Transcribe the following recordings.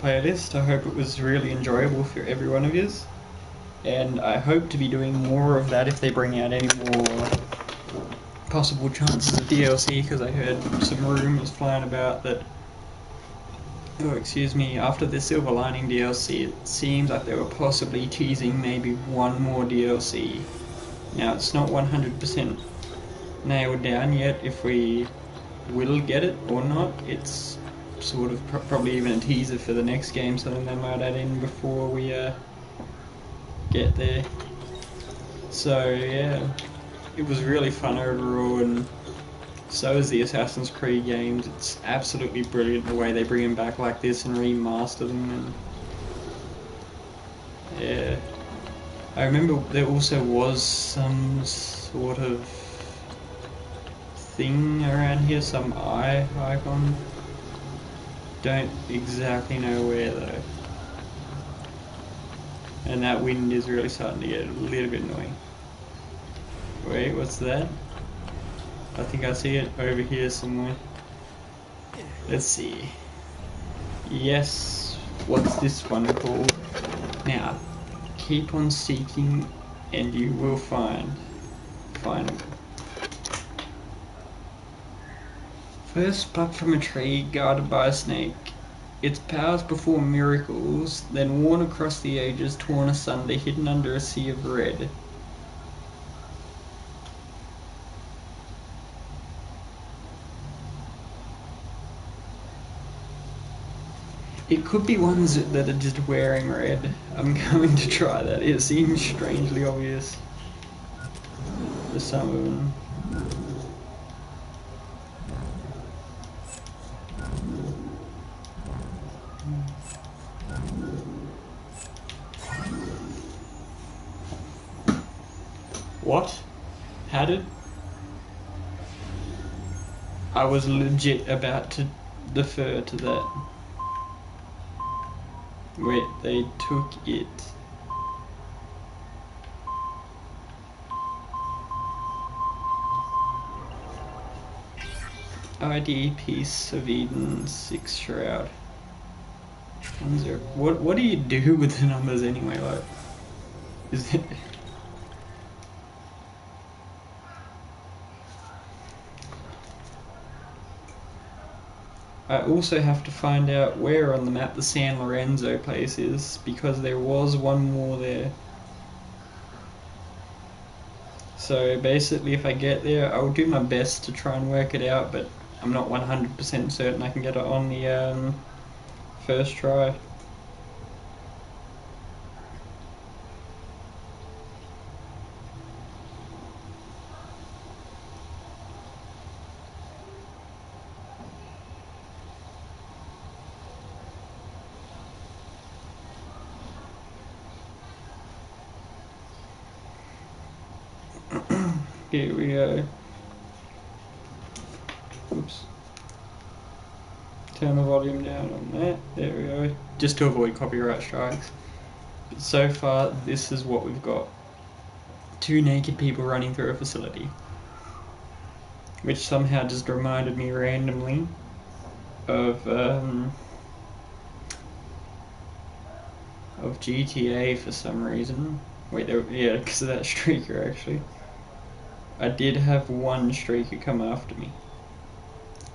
playlist. I hope it was really enjoyable for every one of yous. And I hope to be doing more of that if they bring out any more possible chances of DLC, because I heard some rumours flying about that. Oh, excuse me, after the Silver Lining DLC, it seems like they were possibly teasing maybe one more DLC. Now, it's not 100% nailed down yet if we will get it or not. It's sort of probably even a teaser for the next game, something they might add in before we get there. So, yeah, it was really fun overall, and so is the Assassin's Creed games. It's absolutely brilliant the way they bring them back like this and remaster them. And yeah, I remember there also was some sort of thing around here, some eye icon. Don't exactly know where though. And that wind is really starting to get a little bit annoying. Wait, what's that? I think I see it over here somewhere. Let's see. Yes, what's this one called? Now, keep on seeking and you will find. Findable. First plucked from a tree, guarded by a snake. Its powers perform miracles, then worn across the ages, torn asunder, hidden under a sea of red. It could be ones that are just wearing red. I'm going to try that. It seems strangely obvious for some of them. What? How did? I was legit about to defer to that. Wait, they took it. ID Piece of Eden 6 Shroud. 10. What do you do with the numbers anyway? Like, is it? I also have to find out where on the map the San Lorenzo place is, because there was one more there. So basically if I get there, I'll do my best to try and work it out, but I'm not 100% certain I can get it on the first try. Here we go. Oops. Turn the volume down on that. There we go. Just to avoid copyright strikes. But so far, this is what we've got. 2 naked people running through a facility. Which somehow just reminded me randomly of GTA for some reason. Wait, yeah, because of that streaker actually. I did have one streaker come after me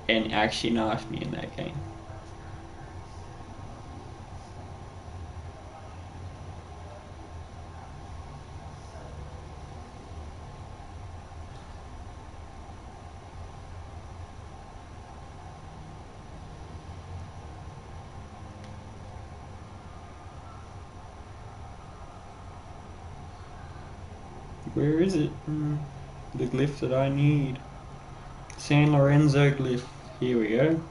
and actually knifed me in that game. Where is it? The glyph that I need. San Lorenzo glyph. Here we go.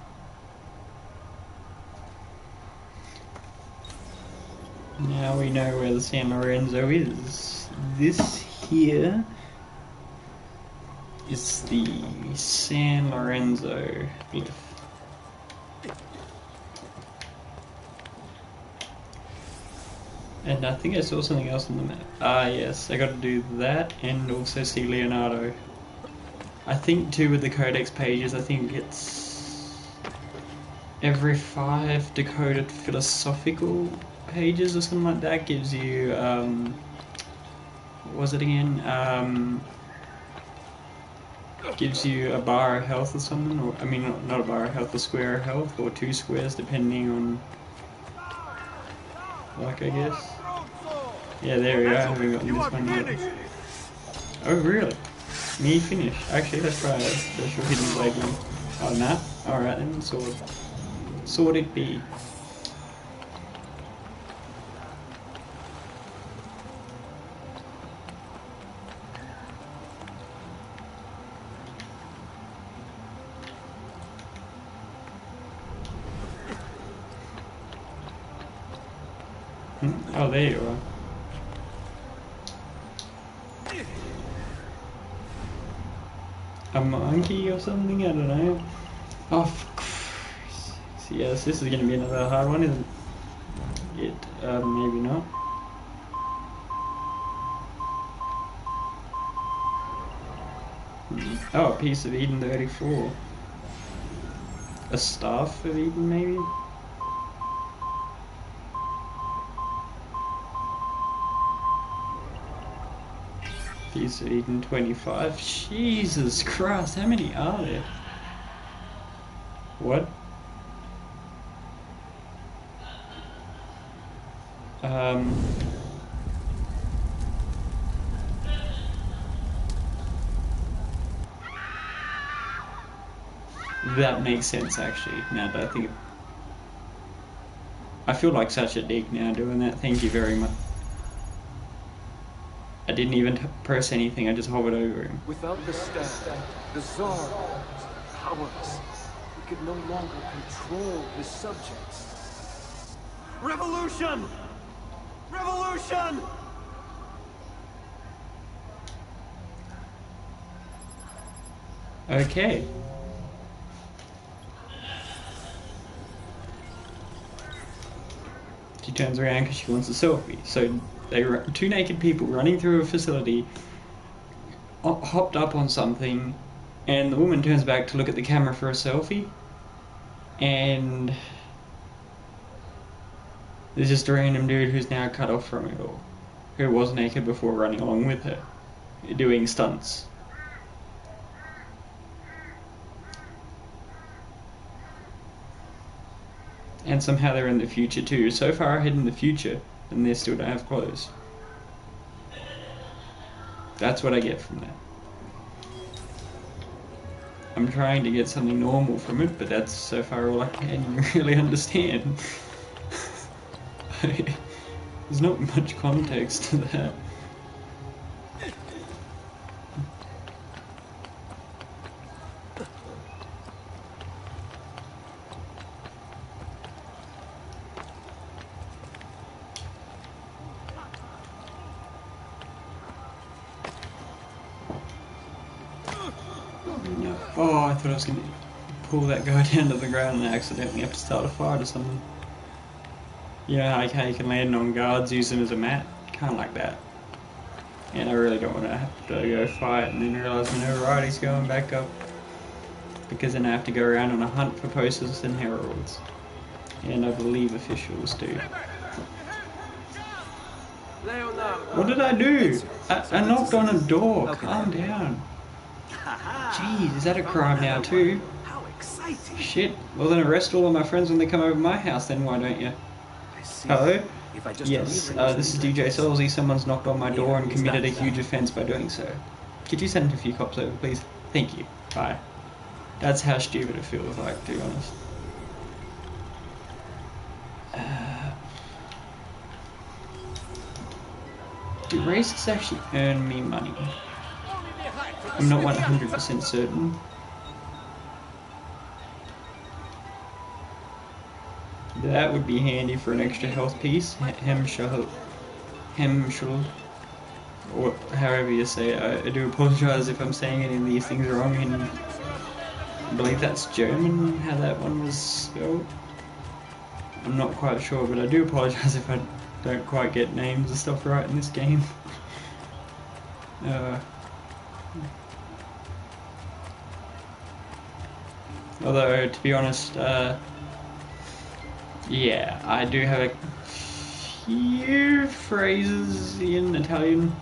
Now we know where the San Lorenzo is. This here is the San Lorenzo glyph. And I think I saw something else on the map. Ah yes, I got to do that and also see Leonardo. I think too with the codex pages, I think it's every 5 decoded philosophical pages or something like that gives you, what was it again? Gives you a bar of health or something, or I mean, not a bar of health, a square of health, or 2 squares depending on, like, I guess. Yeah, there we go, I haven't gotten this one yet. Oh, really? Me finish. Actually, let's try a special hidden blade one. Oh, nah. Alright then, sword. Sword it be. Oh, there you are. A monkey or something? I don't know. Oh, so yes, this is going to be another hard one, isn't it? Maybe not. Oh, a piece of Eden 34. A staff of Eden, maybe? Piece of Eden 25. Jesus Christ, how many are there? What? That makes sense actually, now that I think I feel like such a dick now doing that. Thank you very much. I didn't even press anything, I just hovered over him. Without the staff, the Tsar was powerless. He could no longer control his subjects. Revolution! Revolution! Okay. She turns around because she wants a selfie. So they were 2 naked people running through a facility, hopped up on something, and the woman turns back to look at the camera for a selfie, and there's just a random dude who's now cut off from it all, who was naked before running along with her, doing stunts. And somehow they're in the future too. So far ahead in the future, and they still don't have clothes. That's what I get from that. I'm trying to get something normal from it, but that's so far all I can really understand. There's not much context to that. Oh, I thought I was going to pull that guy down to the ground and accidentally have to start a fight or something. You know, like how you can land on guards, use them as a mat? Kind of like that. And I really don't want to have to go fight and then realise my notoriety's going back up. Because then I have to go around on a hunt for posters and heralds. And I believe officials do. What did I do? I knocked on a door. Calm down. Jeez, is that a crime now too? How exciting! Shit. Well then arrest all of my friends when they come over my house then, why don't you? Hello? Yes, this is DJ Solzy. Someone's knocked on my door and committed a huge offence by doing so. Could you send a few cops over, please? Thank you. Bye. That's how stupid it feels like, to be honest. Do races actually earn me money? I'm not 100% certain. That would be handy for an extra health piece. Hemshul, or however you say it. I do apologise if I'm saying any of these things wrong, and I believe that's German, how that one was spelled. I'm not quite sure, but I do apologise if I don't quite get names and stuff right in this game. Although, to be honest, Yeah, I do have a few phrases in Italian.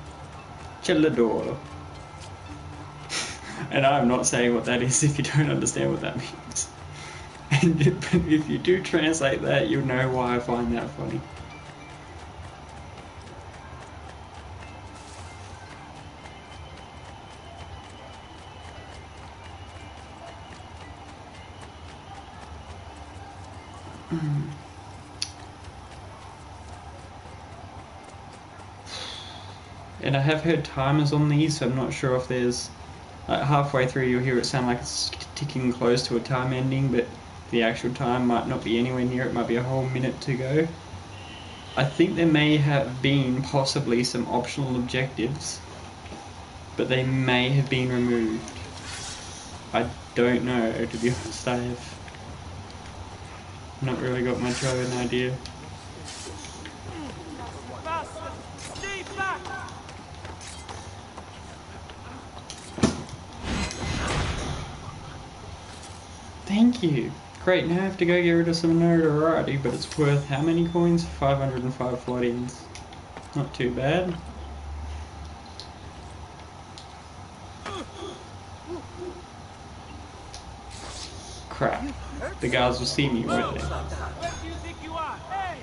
Ce l'adoro. And I'm not saying what that is if you don't understand what that means. And if you do translate that, you'll know why I find that funny. And I have heard timers on these, so I'm not sure if there's... Like halfway through you'll hear it sound like it's ticking close to a time ending, but the actual time might not be anywhere near it, might be a whole minute to go. I think there may have been possibly some optional objectives, but they may have been removed. I don't know, to be honest. I have not really got much of an idea. Thank you. Great, now I have to go get rid of some notoriety, but it's worth how many coins? 505 floodings. Not too bad. Crap. The guards will see me, won't they? Where do you think you are? Hey!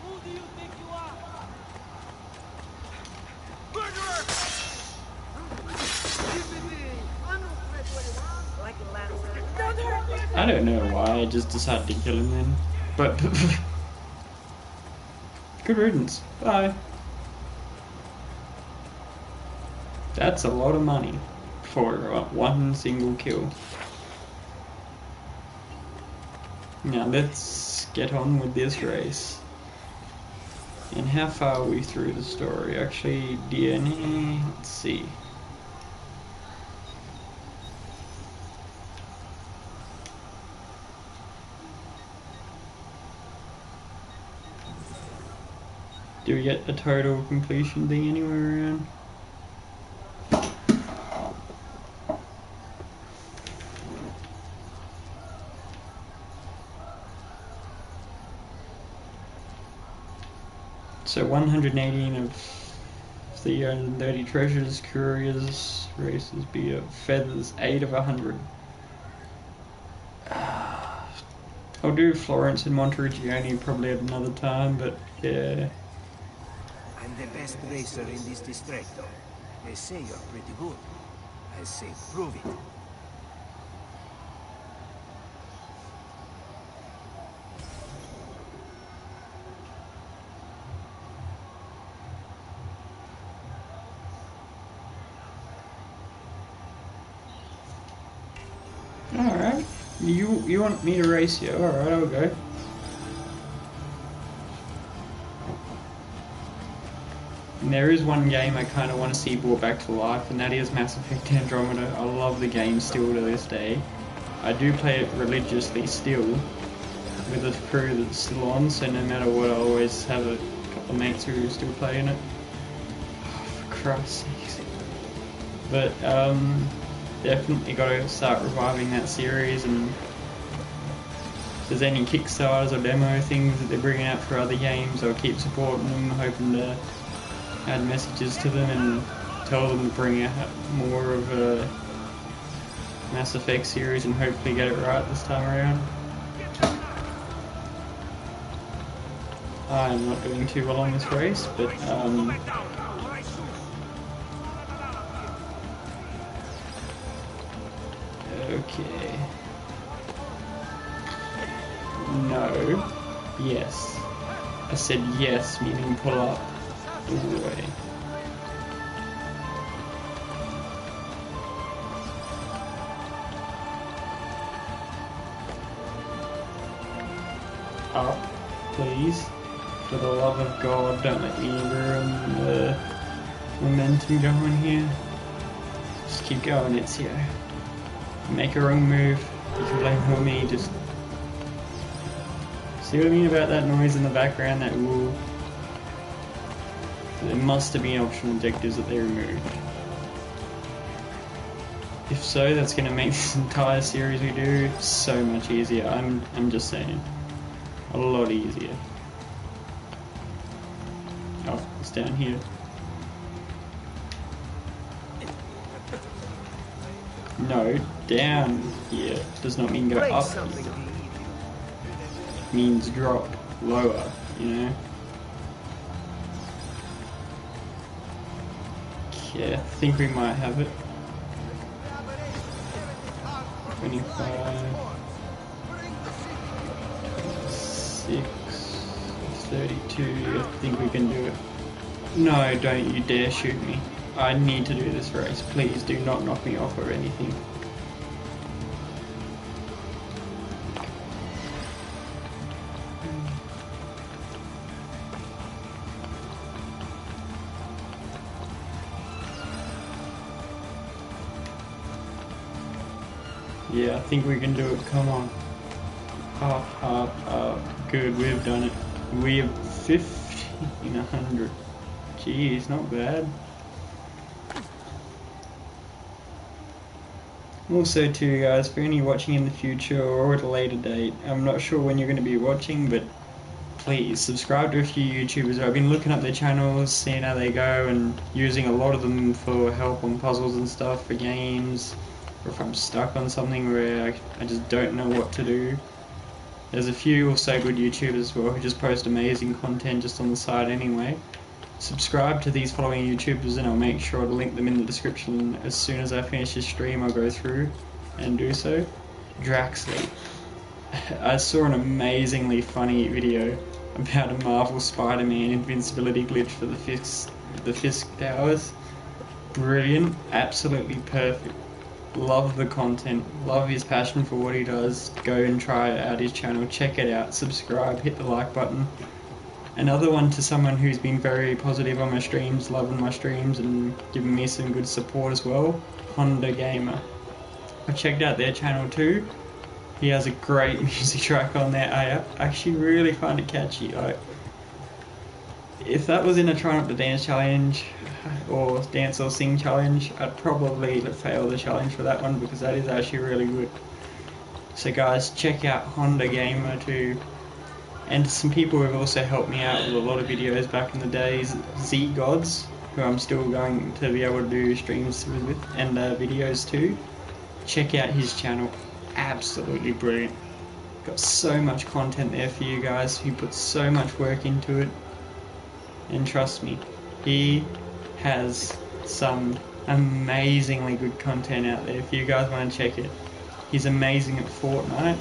Who do you think you are? Murderer! I don't know why, I just decided to kill him then. But... good riddance. Bye. That's a lot of money for one single kill. Now let's get on with this race. And how far are we through the story? Actually, DNA, let's see. Do we get a total completion thing anywhere around? So 118 of the 30 treasures, couriers, races, be of feathers, 8 of 100. I'll do Florence and Monteriggioni probably at another time, but yeah. I'm the best racer in this distretto. They say you're pretty good. I say prove it. Alright. You want me to race you? Alright, I'll go. And there is one game I kind of want to see brought back to life, and that is Mass Effect Andromeda. I love the game still to this day. I do play it religiously still, with a crew that's still on, so no matter what I always have a couple of mates who are still playing it. Oh, for Christ's sake. But, definitely got to start reviving that series, and if there's any Kickstarters or demo things that they're bringing out for other games, I'll keep supporting them, hoping to add messages to them and tell them to bring out more of a Mass Effect series and hopefully get it right this time around. I'm not doing too well on this race, but okay. No. Yes. I said yes, meaning pull up all the way. Up, please. For the love of God, don't let me ruin the momentum going here. Just keep going, Ezio. Make a wrong move. You can blame it on me, just... See what I mean about that noise in the background, that woo? There must have been optional objectives that they removed. If so, that's going to make this entire series we do so much easier. I'm just saying. A lot easier. Oh, it's down here. No, down here does not mean go Break up. something to eat. Means drop lower, you know? Okay, I think we might have it. 25, 26, 32, I think we can do it. No, don't you dare shoot me. I need to do this race. Please do not knock me off or anything. Yeah, I think we can do it. Come on. Up. Good, we've done it. We have 1,500. Jeez, not bad. Also too guys, for any watching in the future or at a later date, I'm not sure when you're going to be watching, but please subscribe to a few YouTubers. I've been looking up their channels, seeing how they go, and using a lot of them for help on puzzles and stuff for games, or if I'm stuck on something where I just don't know what to do. There's a few also good YouTubers as well who just post amazing content just on the side anyway. Subscribe to these following YouTubers and I'll make sure to link them in the description. As soon as I finish this stream I'll go through and do so. Draxley. I saw an amazingly funny video about a Marvel Spider-Man invincibility glitch for the Fisk Towers. Brilliant, absolutely perfect. Love the content, love his passion for what he does. Go and try out his channel, check it out, subscribe, hit the like button. Another one to someone who's been very positive on my streams, loving my streams and giving me some good support as well, Honda Gamer. I checked out their channel too. He has a great music track on there. I actually really find it catchy. If that was in a Try Not to Dance challenge or Dance or Sing challenge, I'd probably fail the challenge for that one because that is actually really good. So guys, check out Honda Gamer too. And some people who have also helped me out with a lot of videos back in the days, Z-Gods, who I'm still going to be able to do streams with and videos too. Check out his channel, absolutely brilliant. Got so much content there for you guys, he puts so much work into it. And trust me, he has some amazingly good content out there if you guys want to check it. He's amazing at Fortnite.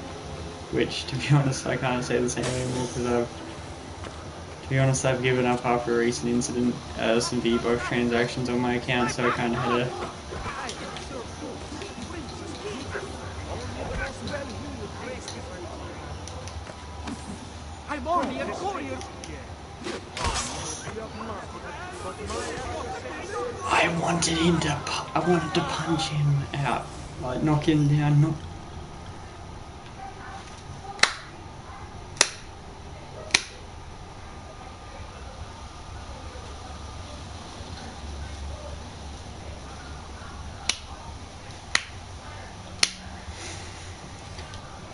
Which, to be honest, I can't say the same anymore because I've given up after a recent incident, some V-Bucks transactions on my account, so I kind of had to... I wanted to punch him out, like knock him down,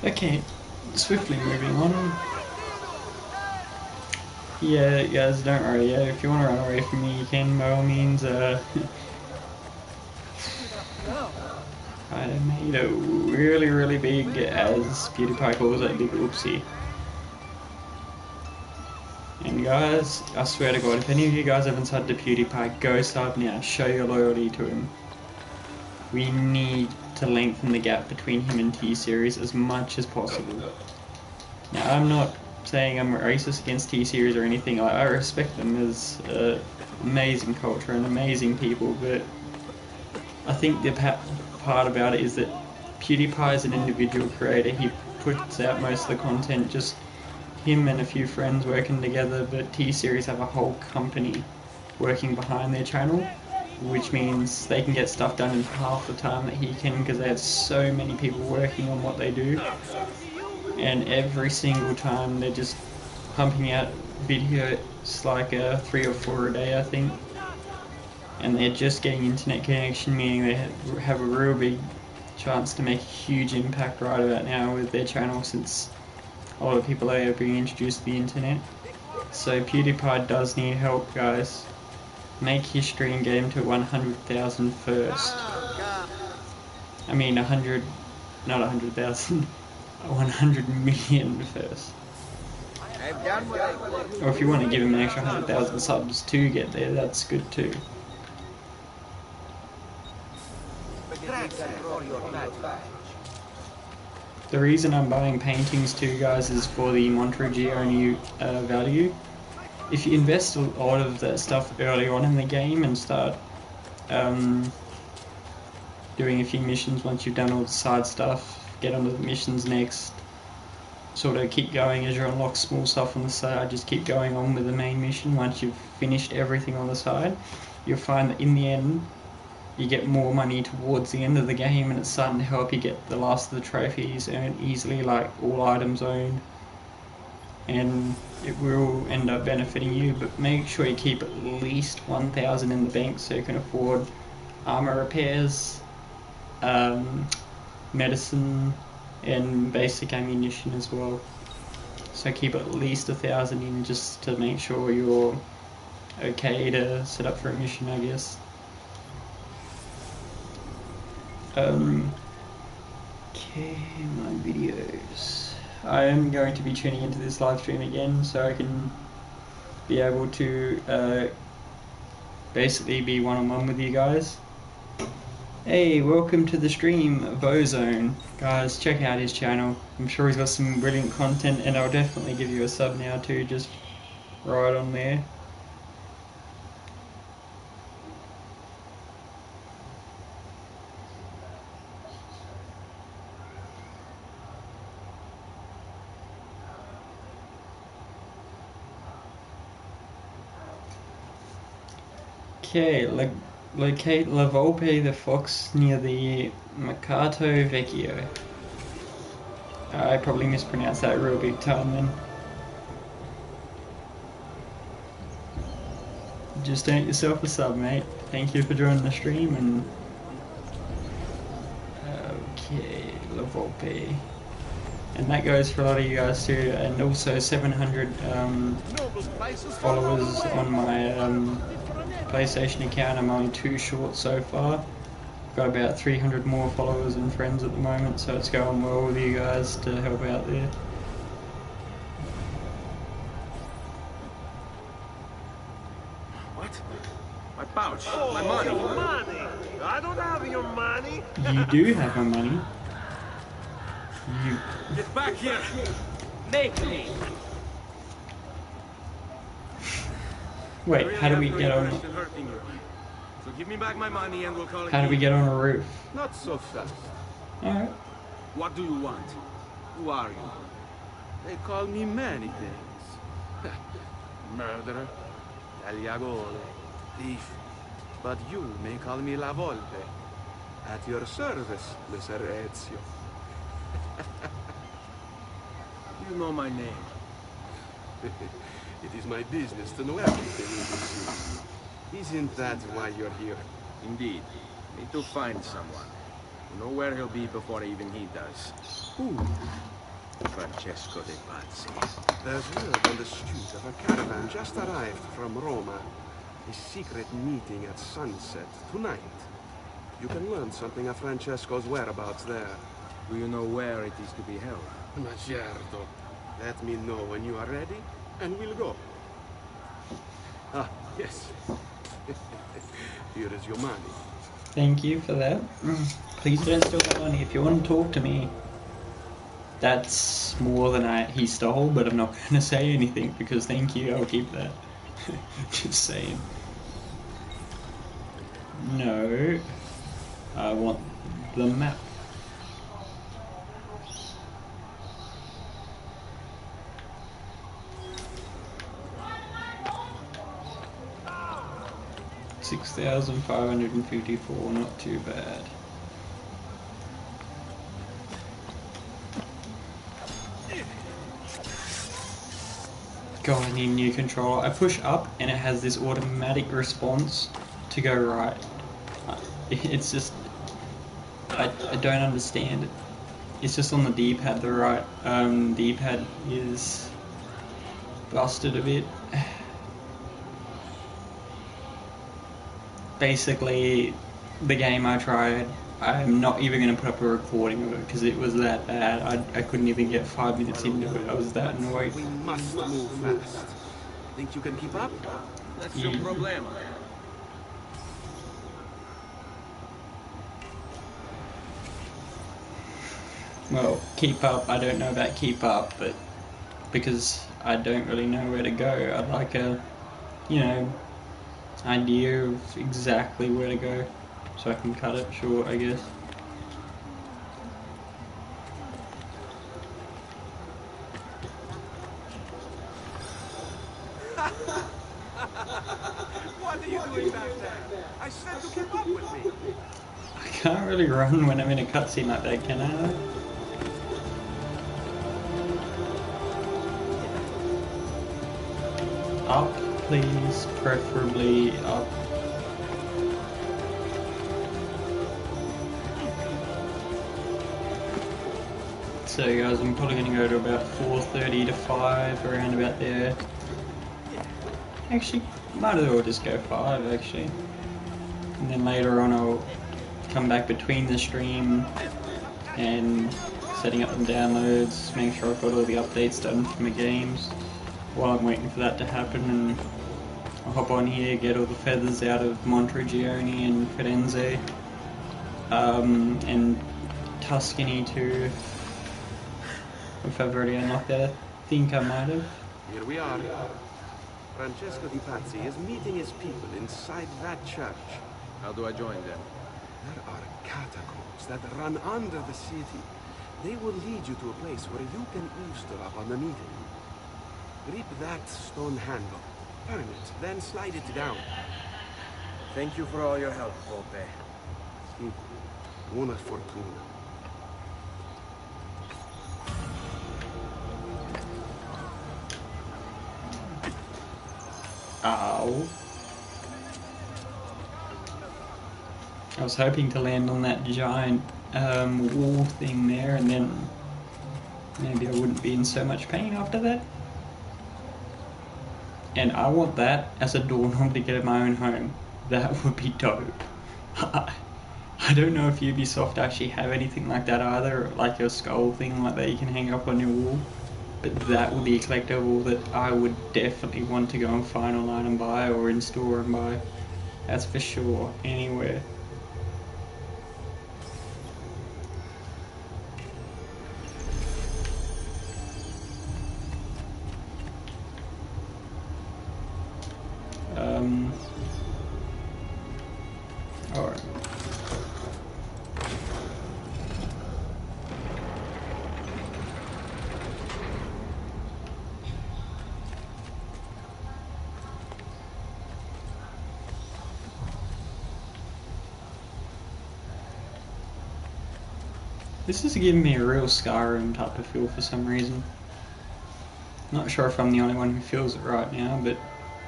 Okay, swiftly moving on. Yeah, guys, don't worry. Yeah, if you want to run away from me, you can by all means. I made a really big, as PewDiePie calls it, big oopsie. And guys, I swear to God, if any of you guys haven't subbed to PewDiePie, go sub now. Show your loyalty to him. We need to lengthen the gap between him and T-Series as much as possible. Now, I'm not saying I'm racist against T-Series or anything. I respect them as amazing culture and amazing people, but I think the part about it is that PewDiePie is an individual creator. He puts out most of the content, just him and a few friends working together, but T-Series have a whole company working behind their channel, which means they can get stuff done in half the time that he can because they have so many people working on what they do. And every single time they're just pumping out videos like 3 or 4 a day, I think. And they're just getting internet connection, meaning they have a real big chance to make a huge impact right about now with their channel, since a lot of people are being introduced to the internet. So PewDiePie does need help, guys. Make history and get him to 100,000 first. I mean 100, not 100,000, 100 million first. Or if you want to give him an extra 100,000 subs to get there, that's good too. The reason I'm buying paintings too, guys, is for the Monteriggioni value. If you invest a lot of that stuff early on in the game and start doing a few missions once you've done all the side stuff, get onto the missions next, sort of keep going as you unlock small stuff on the side, just keep going on with the main mission. Once you've finished everything on the side, you'll find that in the end you get more money towards the end of the game, and it's starting to help you get the last of the trophies earned easily, like all items owned, and it will end up benefiting you. But make sure you keep at least 1,000 in the bank so you can afford armor repairs, medicine, and basic ammunition as well. So keep at least 1,000 in just to make sure you're okay to set up for a mission, I guess. Okay, my videos. I am going to be tuning into this live stream again so I can be able to basically be one-on-one with you guys. Hey, welcome to the stream, Vozone. Guys, check out his channel. I'm sure he's got some brilliant content, and I'll definitely give you a sub now too, just right on there. Okay, locate La Volpe the fox near the Mercato Vecchio. I probably mispronounced that real big time then. Just earn yourself a sub, mate. Thank you for joining the stream. And okay, La Volpe. And that goes for a lot of you guys too, and also 700 followers on my PlayStation account. I'm only 2 short so far. Got about 300 more followers and friends at the moment, so it's going well with you guys to help out there. What? My pouch. My money. Money! I don't have your money! You do have my money. You... Get back here! Make me! Wait, how do we get on? So give me back my money and we'll call it. How do we get on a roof? Not so fast. Alright. What do you want? Who are you? They call me many things. Murderer, tagliagole, thief. But you may call me La Volpe. At your service, Messer Ezio. You know my name. It is my business to know everything in this city. Isn't that why you're here? Indeed. Need to find someone. You know where he'll be before even he does. Who? Francesco de Pazzi. There's word on the street of a caravan just arrived from Roma. A secret meeting at sunset tonight. You can learn something of Francesco's whereabouts there. Do you know where it is to be held? Ma certo. Let me know when you are ready, and we'll go. Ah, yes. Here is your money. Thank you for that. Please don't steal that money. If you want to talk to me, that's more than he stole, but I'm not going to say anything because thank you, I'll keep that. Just saying. No, I want the map. $6,554, not too bad. God, I need a new controller. I push up and it has this automatic response to go right. It's just... I don't understand it. It's just on the D-pad, the right D-pad is busted a bit. Basically, the game I tried, I'm not even going to put up a recording of it because it was that bad. I couldn't even get 5 minutes into it. I was that annoyed. We must move fast. Think you can keep up? That's your problem. Well, keep up, I don't know about keep up, but because I don't really know where to go, I'd like a, you know, idea of exactly where to go so I can cut it short, I guess. What are you doing back there? I said to keep up with me. I can't really run when I'm in a cutscene like that, can I? Up, please, preferably up. So guys, I'm probably going to go to about 4:30 to 5, around about there. Actually, might as well just go 5 actually. And then later on I'll come back between the stream and setting up the downloads, make sure I've got all the updates done for my games while I'm waiting for that to happen, and I'll hop on here, get all the feathers out of Montergione and Firenze, and Tuscany too, if I've already unlocked that. I think I might have. Here we are. Francesco Di Pazzi is meeting his people inside that church. How do I join them? There are catacombs that run under the city. They will lead you to a place where you can eavesdrop on the meeting. Grip that stone handle, turn it, then slide it down. Thank you for all your help, Pope. Buona fortuna. Ow. I was hoping to land on that giant wall thing there, and then maybe I wouldn't be in so much pain after that. And I want that as a doorknob to get in my own home. That would be dope. I don't know if Ubisoft actually have anything like that either, like a skull thing like that you can hang up on your wall. But that would be a collectible that I would definitely want to go and find online and buy, or in store and buy. That's for sure, anywhere. Alright. This is giving me a real Skyrim type of feel for some reason. Not sure if I'm the only one who feels it right now, but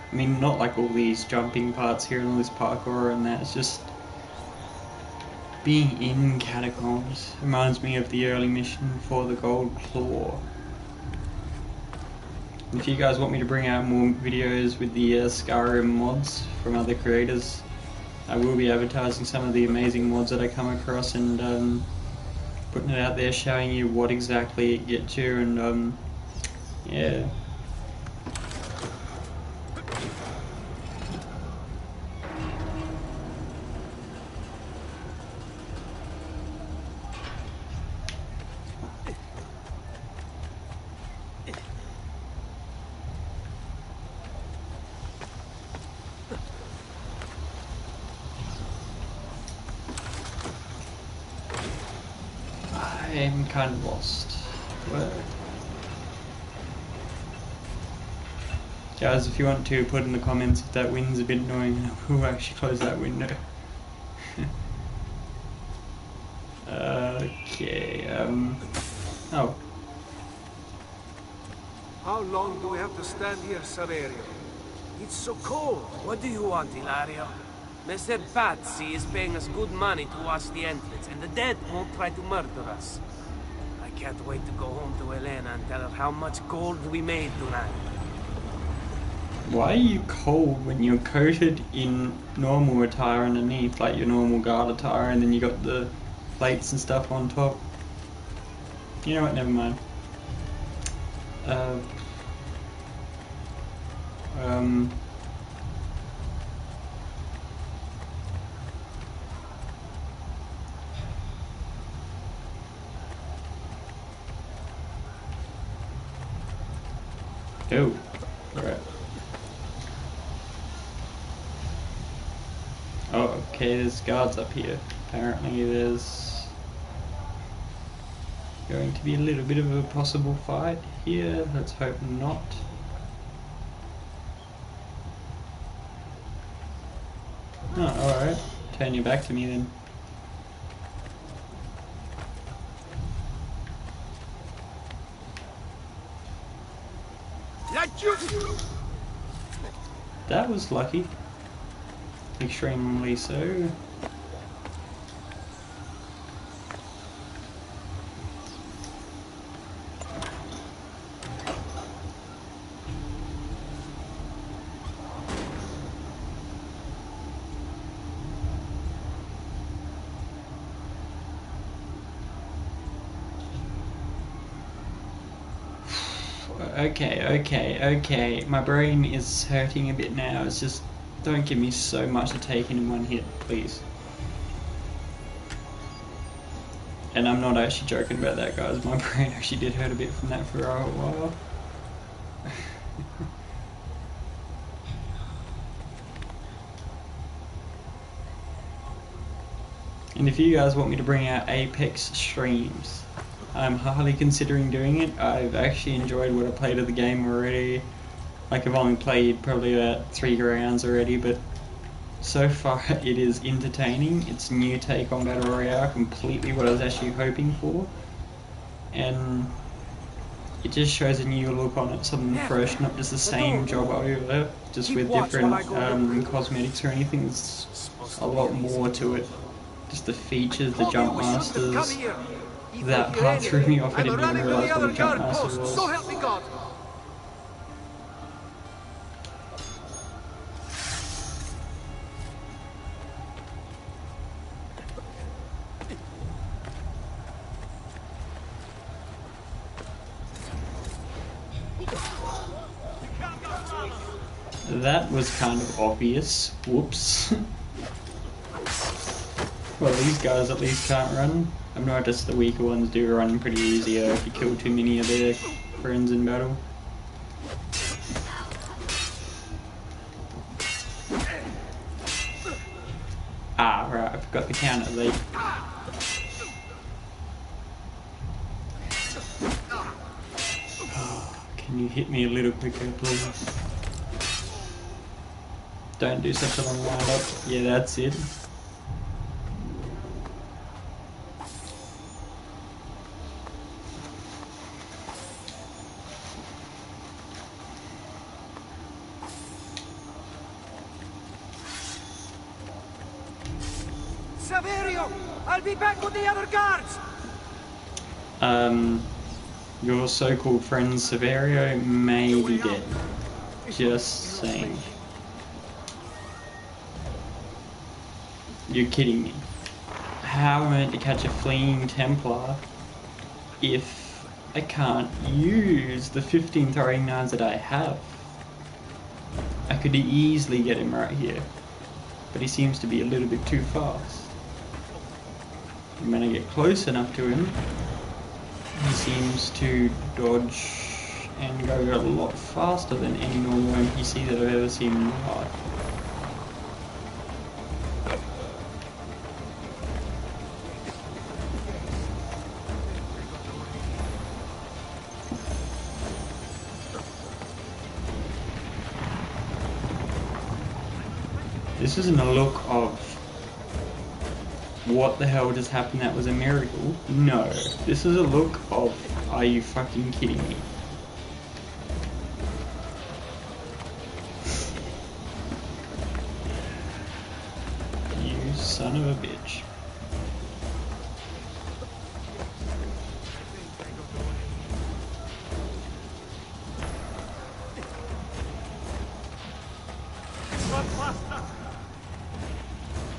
I mean, not like all these jumping parts here and all this parkour and that. It's just being in catacombs. Reminds me of the early mission for the Gold Claw. If you guys want me to bring out more videos with the Skyrim mods from other creators, I will be advertising some of the amazing mods that I come across and putting it out there, showing you what exactly it gets you, and yeah. I'm kind of lost. Where? Guys, if you want to, put in the comments if that wind's a bit annoying. We'll actually close that window. Okay, oh. How long do we have to stand here, Saverio? It's so cold. What do you want, Ilario? Messer Pazzi is paying us good money to watch the entrance, and the dead won't try to murder us. can't wait to go home to Elena and tell her how much gold we made tonight. Why are you cold when you're coated in normal attire underneath, like your normal guard attire, and then you got the plates and stuff on top? You know what, never mind. Oh, alright. Oh, okay, there's guards up here. Apparently there's going to be a little bit of a possible fight here. Let's hope not. Oh, alright. Turn your back to me then. That was lucky. Extremely so. Okay. My brain is hurting a bit now. It's just, don't give me so much to take in one hit, please. And I'm not actually joking about that, guys. My brain actually did hurt a bit from that for a while. And if you guys want me to bring out Apex streams, I'm highly considering doing it. I've actually enjoyed what I played of the game already. Like, I've only played probably about 3 rounds already, but so far it is entertaining. It's a new take on Battle Royale, completely what I was actually hoping for. And it just shows a new look on it, something fresh, not just the same job over, just with different cosmetics or anything. There's a lot more to it. Just the features, the jump masters. That part threw me off. I didn't even realise what a jump master was. So help me God. That was kind of obvious. Whoops. Well, these guys at least can't run. I've noticed the weaker ones do run pretty easy if you kill too many of their friends in battle. Ah, right, I forgot the counter lead. Can you hit me a little quicker, please? Don't do such a long wind up. Yeah, that's it. Saverio, I'll be back with the other guards. Your so-called friend Saverio may be dead. Just saying. You're kidding me. How am I meant to catch a fleeing Templar if I can't use the 15 throwing knives that I have? I could easily get him right here, but he seems to be a little bit too fast. And when I get close enough to him, he seems to dodge and go a lot faster than any normal NPC that I've ever seen in my life. This isn't a look of what the hell just happened, that was a miracle. No, this is a look of, are you fucking kidding me? You son of a bitch.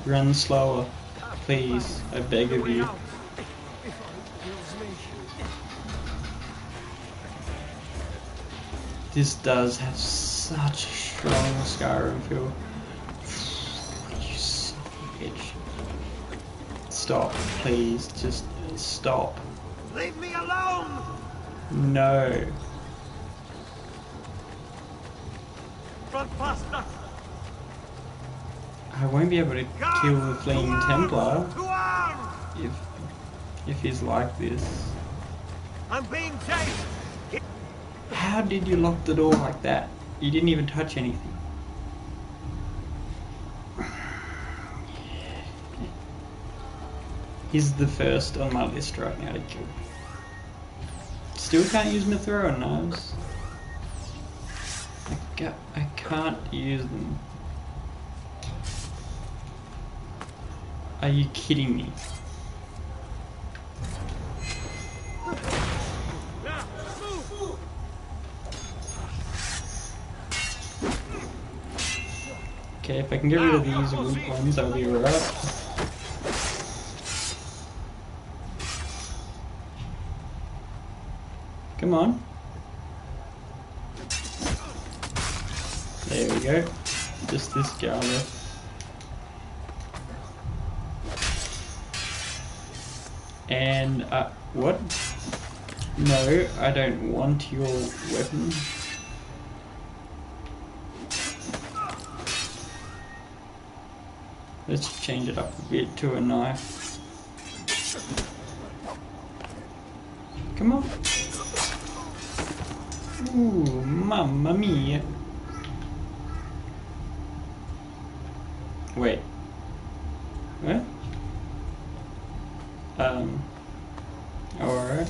Run slower, please. I beg of you. This does have such a strong Skyrim feel. You son of a bitch. Stop, please. Just stop. Leave me alone! No. Run faster! I won't be able to kill the fleeing Templar To arms! if he's like this. I'm being chased! How did you lock the door like that? You didn't even touch anything. He's the first on my list right now to kill. Still can't use my throwing knives. I can't use them. Are you kidding me? Okay, if I can get rid of these weak ones, I'll be alright. Come on. There we go. Just this guy left. And, what? No, I don't want your weapon. Let's change it up a bit to a knife. Come on. Ooh, mamma mia. Wait. What? Alright.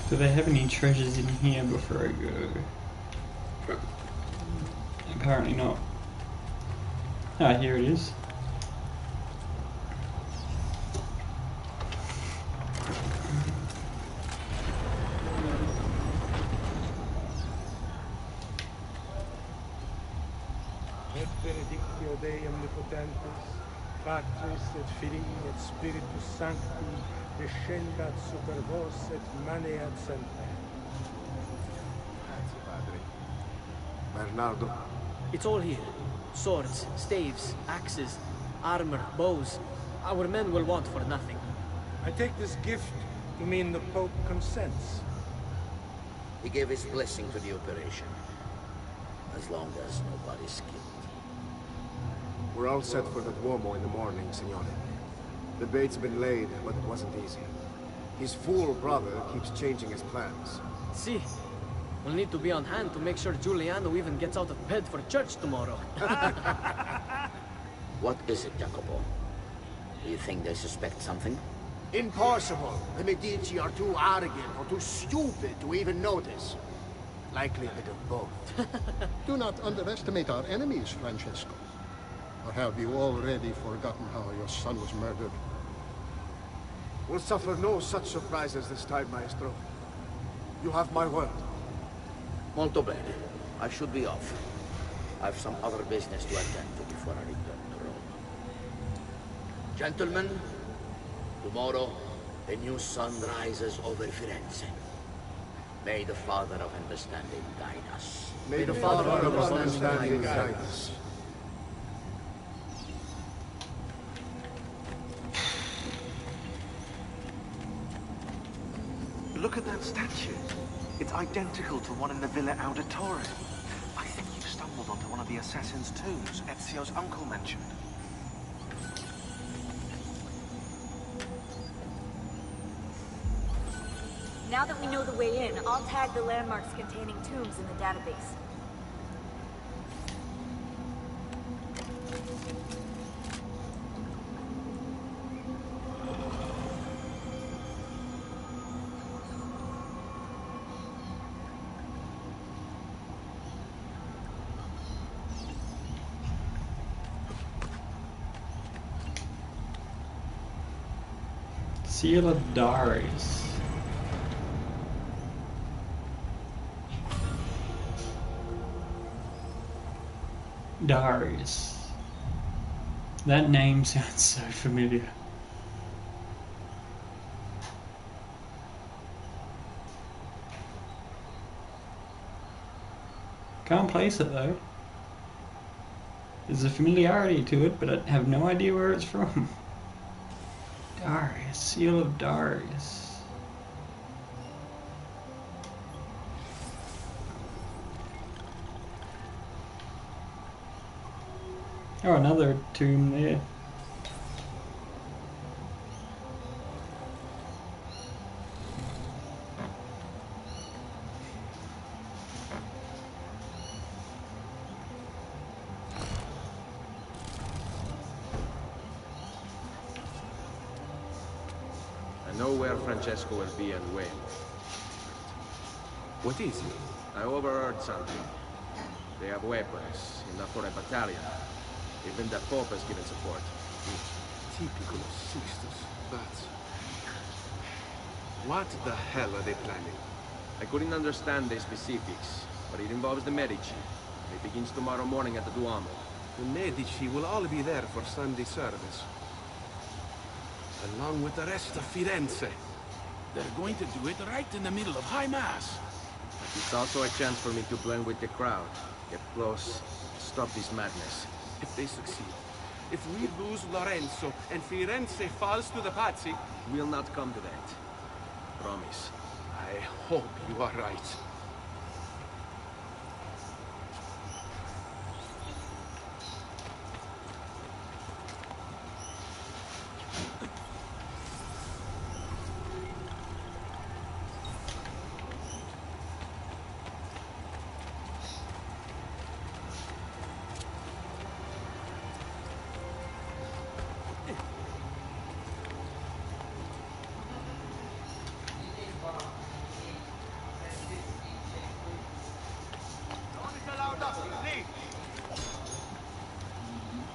Do they have any treasures in here before I go? Apparently not. Ah, here it is. Et benedictio Dei omnipotentus, Patris et Filii et Spiritus Sancti, descendat super vos et maneat semper. Grazie, padre. Bernardo. It's all here. Swords, staves, axes, armor, bows. Our men will want for nothing. I take this gift to mean the Pope consents. He gave his blessing to the operation. As long as nobody's killed. We're all set for the Duomo in the morning, Signore. The bait's been laid, but it wasn't easy. His fool brother keeps changing his plans. See, we'll need to be on hand to make sure Giuliano even gets out of bed for church tomorrow. What is it, Jacopo? Do you think they suspect something? Impossible! The Medici are too arrogant or too stupid to even notice. Likely a bit of both. Do not underestimate our enemies, Francesco. Or have you already forgotten how your son was murdered? We'll suffer no such surprises this time, Maestro. You have my word. Molto bene. I should be off. I've some other business to attend to before I return to Rome. Gentlemen, tomorrow, a new sun rises over Firenze. May the Father of Understanding guide us. May the Father of Understanding guide us. Look at that statue. It's identical to one in the Villa Auditore. I think you've stumbled onto one of the assassin's tombs Ezio's uncle mentioned. Now that we know the way in, I'll tag the landmarks containing tombs in the database. Seal of Darius. Darius. That name sounds so familiar. Can't place it though. There's a familiarity to it, but I have no idea where it's from. Darius, Seal of Darius. Oh, another tomb there. I know where Francesco will be and when. What is it? I overheard something. They have weapons, enough for a battalion. Even the Pope has given support. Typical of Sixtus, but... What the hell are they planning? I couldn't understand the specifics, but it involves the Medici. It begins tomorrow morning at the Duomo. The Medici will all be there for Sunday service. Along with the rest of Firenze. They're going to do it right in the middle of High Mass. It's also a chance for me to blend with the crowd. Get close, stop this madness. If they succeed. If we lose Lorenzo and Firenze falls to the Pazzi, we'll not come to that. Promise. I hope you are right.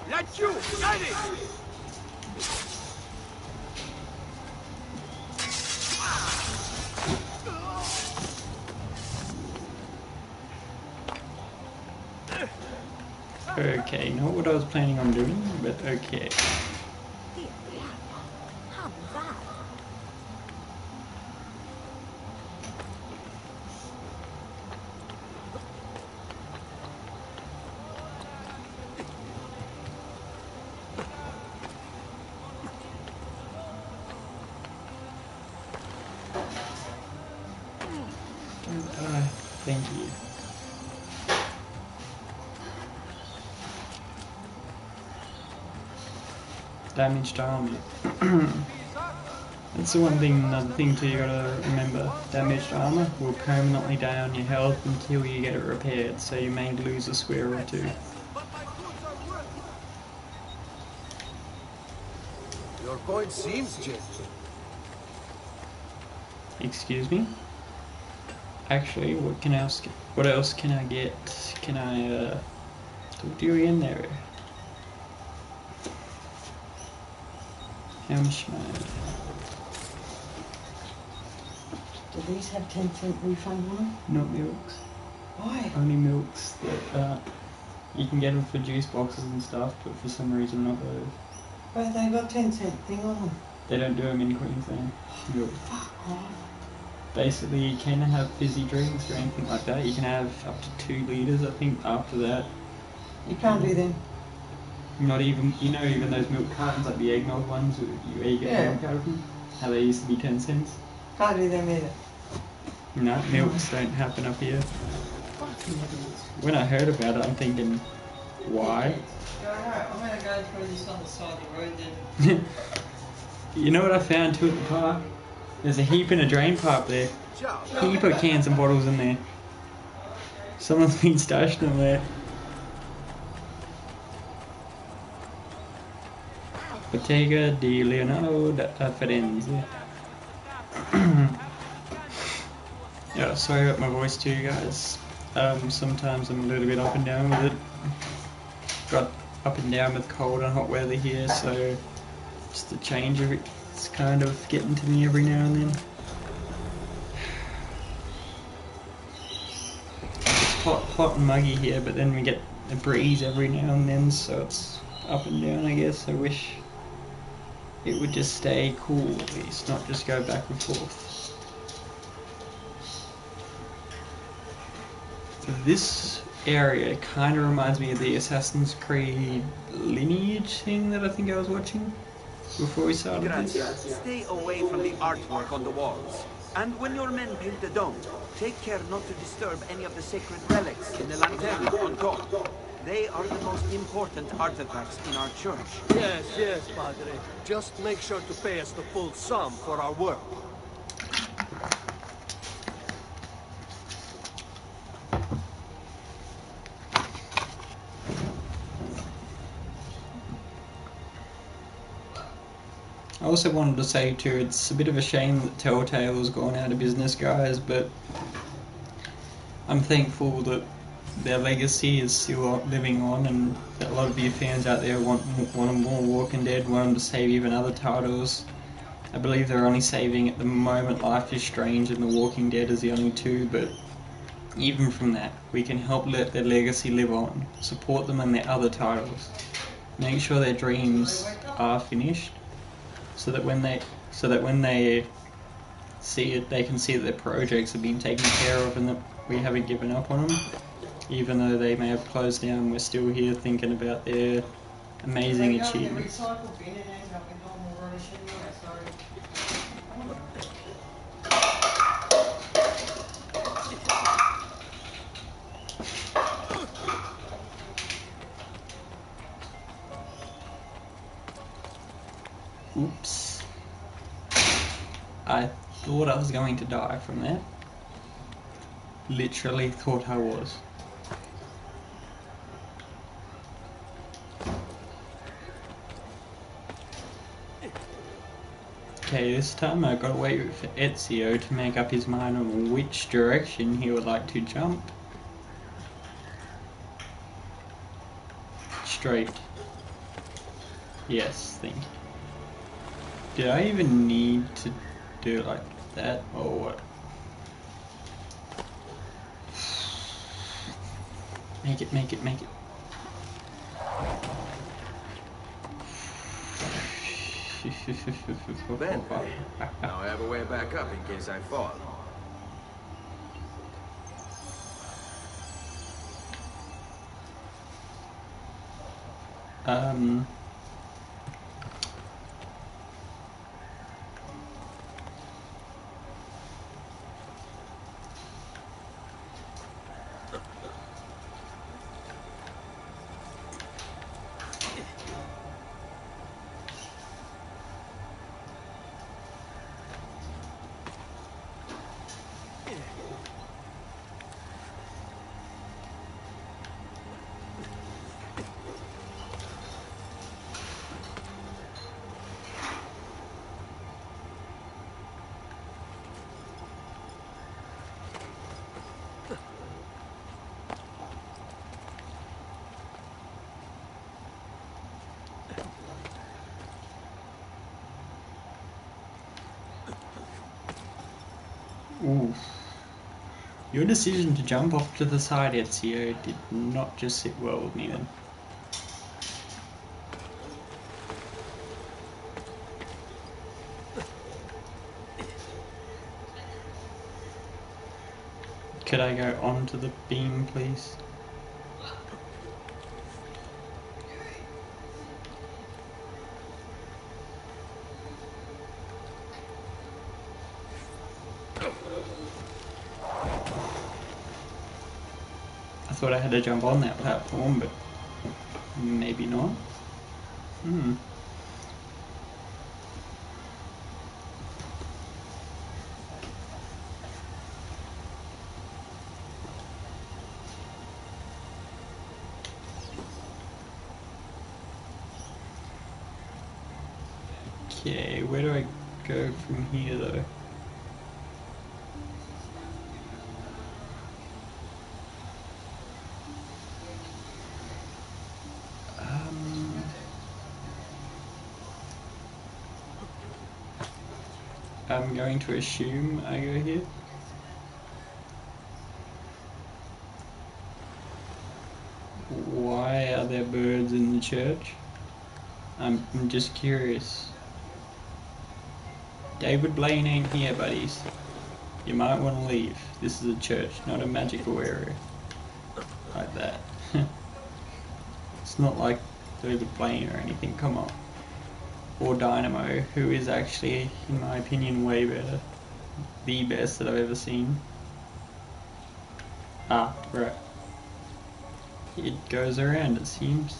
Laggiù! Ready! Okay, not what I was planning on doing, but okay. Thank you. Damaged armor. That's the one thing, another thing too you gotta remember. Damaged armor will permanently down your health until you get it repaired, so you may lose a square or two. Your point seems genuine. Excuse me? Actually, what else can I get? Can I talk to you again there? How much money? Do these have 10-cent refund on them? Not milks. Why? Only milks that you can get them for juice boxes and stuff, but for some reason not those. But they got 10-cent thing on them. They don't do them in Queensland. Milk. Fuck off. Basically, you can have fizzy drinks or anything like that. You can have up to 2 litres, I think, after that. You can't do them. Not even, you know, even those milk cartons, like the eggnog ones, where you get milk out of them, how they used to be 10 cents. Can't do them either. No, milks don't happen up here. When I heard about it, I'm thinking, why? Yeah, I know. I'm gonna go through this on the side of the road then. You know what I found too at the park? There's a heap in a drain pipe there. Heap of cans and bottles in there. Someone's been stashing them there. Bottega di Leonardo da Firenze. Yeah, sorry about my voice too, guys. Sometimes I'm a little bit up and down with it. Got up and down with cold and hot weather here, so just a change of It's kind of getting to me every now and then. It's hot and muggy here, but then we get a breeze every now and then, so it's up and down, I guess. I wish it would just stay cool at least, not just go back and forth. This area kind of reminds me of the Assassin's Creed Lineage thing that I think I was watching before we started this. Stay away from the artwork on the walls. And when your men paint the dome, take care not to disturb any of the sacred relics in the lanterna on top. They are the most important artifacts in our church. Yes, Padre. Just make sure to pay us the full sum for our work. I also wanted to say too, it's a bit of a shame that Telltale's gone out of business, guys, but I'm thankful that their legacy is still living on, and that a lot of you fans out there want more Walking Dead, want them to save even other titles. I believe they're only saving at the moment Life is Strange and The Walking Dead as the only two, but even from that, we can help let their legacy live on, support them in their other titles, make sure their dreams are finished, so that when they see it, they can see that their projects have been taken care of and that we haven't given up on them. Even though they may have closed down, we're still here thinking about their amazing achievements. Oops. I thought I was going to die from that. Literally thought I was. Okay, this time I've got to wait for Ezio to make up his mind on which direction he would like to jump. Straight. Yes, thank you. Did I even need to do it like that, or what? Make it, make it, make it. Ben, now I have a way back up in case I fall. Ooh. Your decision to jump off to the side, Ezio, did not just sit well with me then. Could I go onto the beam, please? I thought I had to jump on that platform, but maybe not. Okay, where do I go from here though? I'm going to assume I go here. Why are there birds in the church? I'm just curious. David Blaine ain't here, buddies. You might want to leave. This is a church, not a magical area. Like that. It's not like David Blaine or anything, come on. Or Dynamo, who is actually, in my opinion, way better. The best that I've ever seen. Ah, right. It goes around, it seems.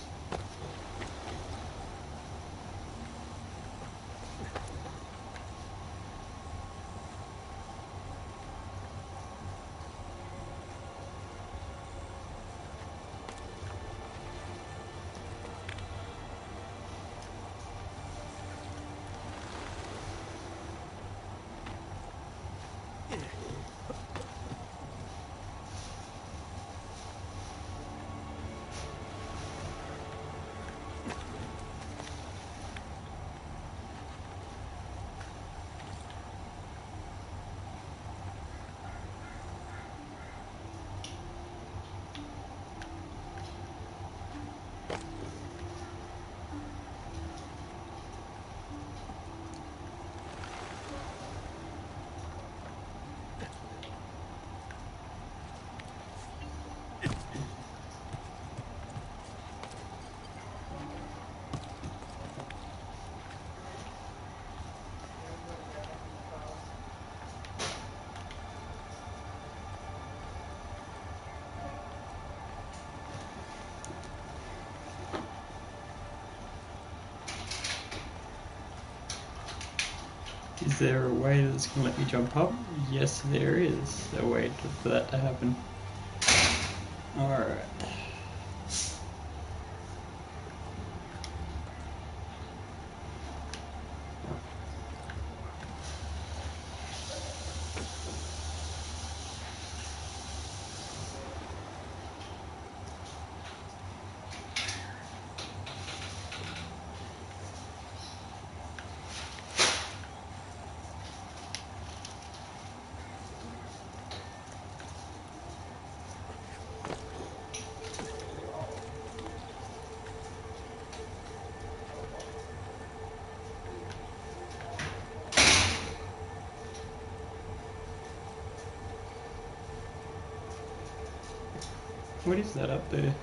Is there a way that's going to let me jump up? Yes, there is a way for that to happen. Alright. What is that up there?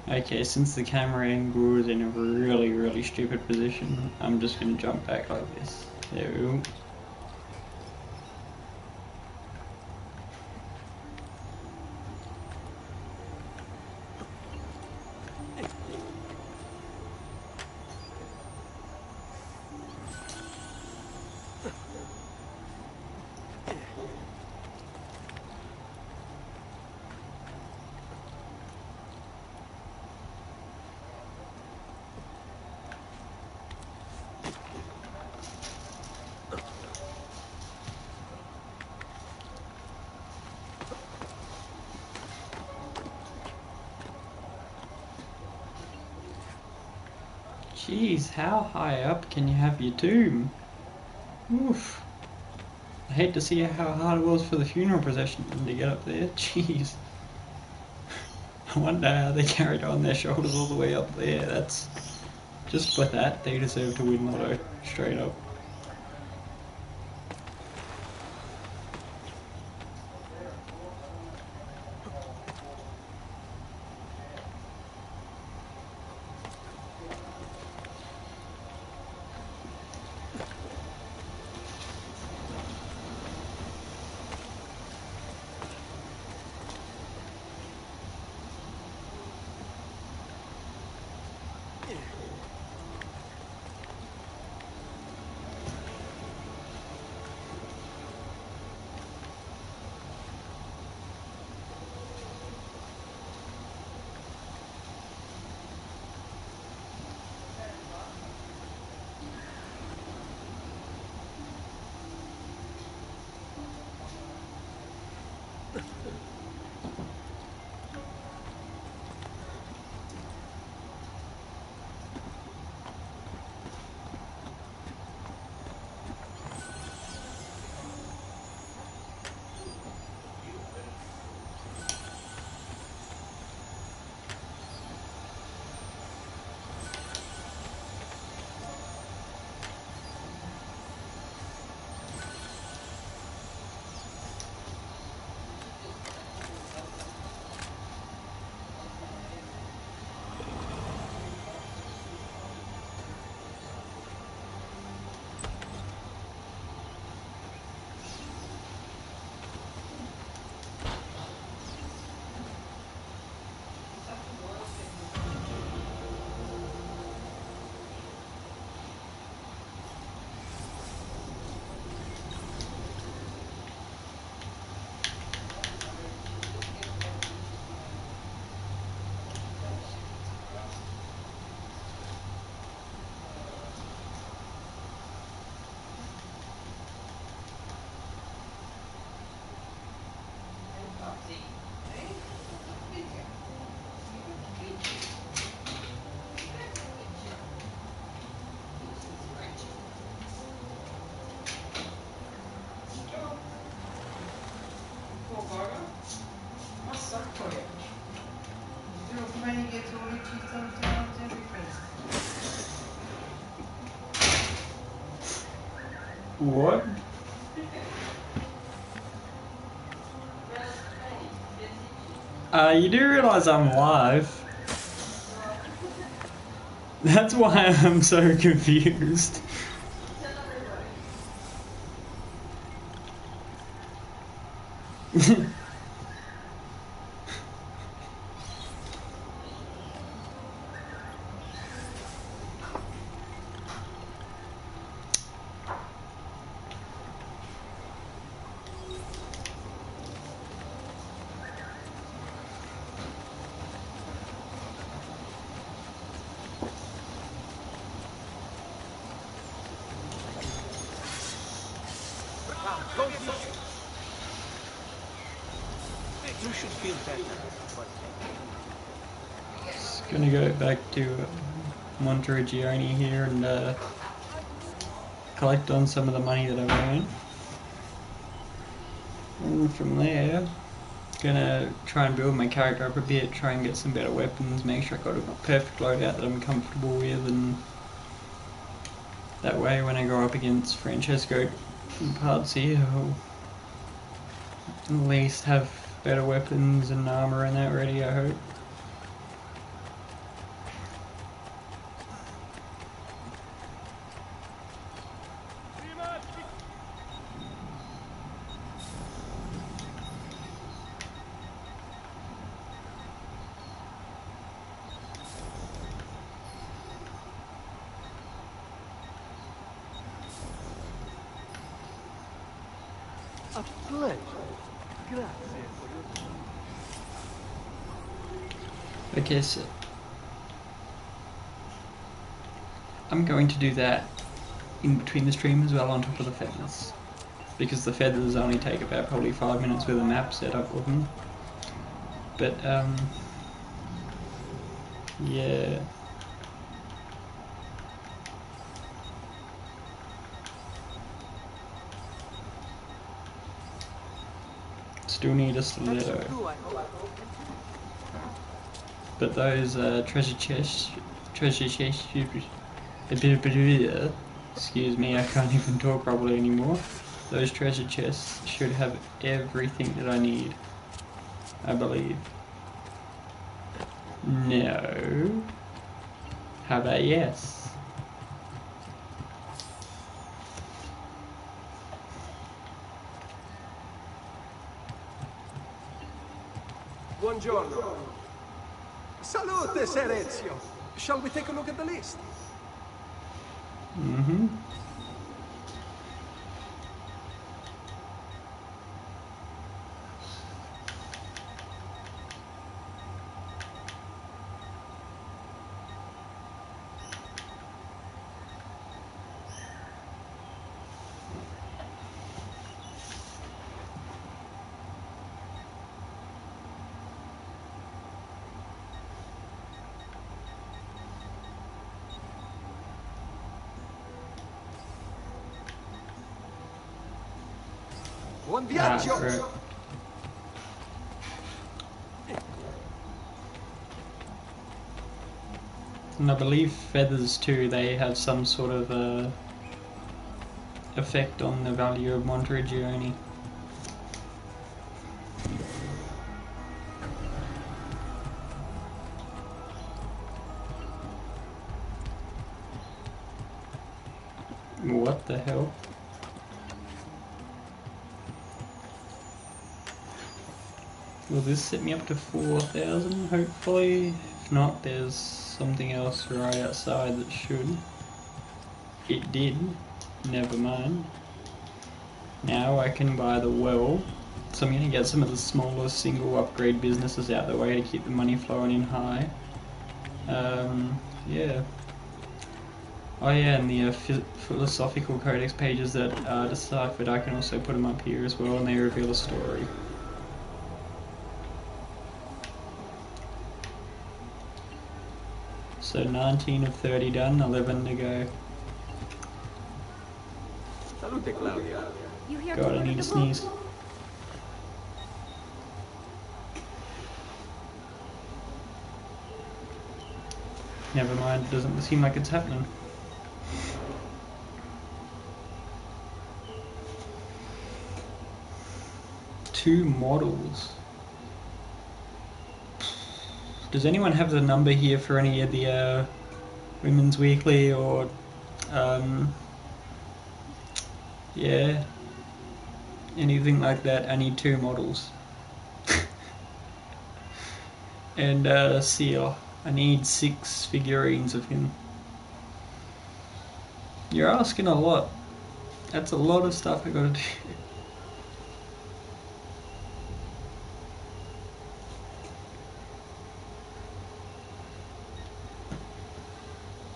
Okay, since the camera angle is in a really stupid position, I'm just going to jump back like this. There we go. Jeez, how high up can you have your tomb? Oof. I hate to see how hard it was for the funeral procession to get up there. Jeez. I wonder how they carried on their shoulders all the way up there. That's... just for that, they deserve to win Lotto. Straight up. What? You do realise I'm live? That's why I'm so confused. You should feel better. Just gonna go back to Monteriggioni here and collect on some of the money that I've earned. And from there, gonna try and build my character up a bit, try and get some better weapons, make sure I got a perfect loadout that I'm comfortable with, and that way when I go up against Francesco and Pazzi, I'll at least have better weapons and armor and that ready, I hope. A pleasure. Grazie for your... Okay, so I'm going to do that in between the stream as well on top of the feathers, because the feathers only take about probably 5 minutes with a map set up with them. But yeah. Still need a stiletto. But those treasure chests, excuse me, I can't even talk properly anymore. Those treasure chests should have everything that I need, I believe. No. How about yes? Buongiorno. Salute, Ser Ezio. Shall we take a look at the list? Mm-hmm. Buon viaggio! Right. And I believe feathers too, they have some sort of effect on the value of Monteriggioni. What the hell? Will this set me up to 4,000 hopefully? If not, there's something else right outside that should. It did. Never mind. Now I can buy the well. So I'm going to get some of the smaller single upgrade businesses out the way to keep the money flowing in high. Yeah. Oh yeah, and the philosophical codex pages that are deciphered, I can also put them up here as well, and they reveal a story. So 19 of 30 done, 11 to go. Salute, Claudia. God, I need to sneeze. Never mind, it doesn't seem like it's happening. Two models. Does anyone have the number here for any of the Women's Weekly or yeah, anything like that? I need two models. And Seal. I need 6 figurines of him. You're asking a lot. That's a lot of stuff I gotta do.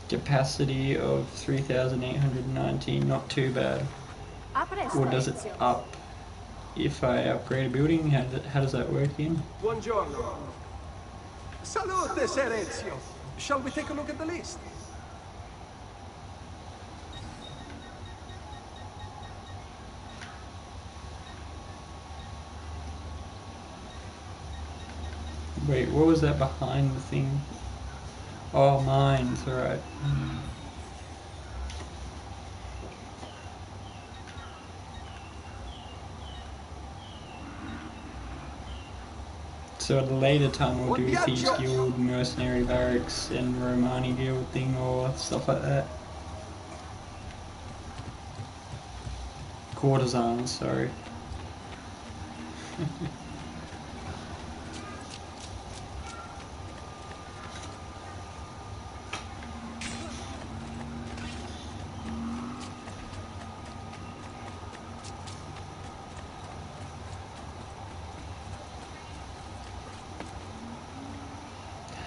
Capacity of 3,819, not too bad. Or does it up if I upgrade a building? How does that work in? Buongiorno. Salute, Ser Ezio. Shall we take a look at the list? Wait, what was that behind the thing? Oh, mines, alright. So at a later time we'll do Thieves Guild, Mercenary Barracks, and Romani Guild thing or stuff like that. Courtesans, sorry.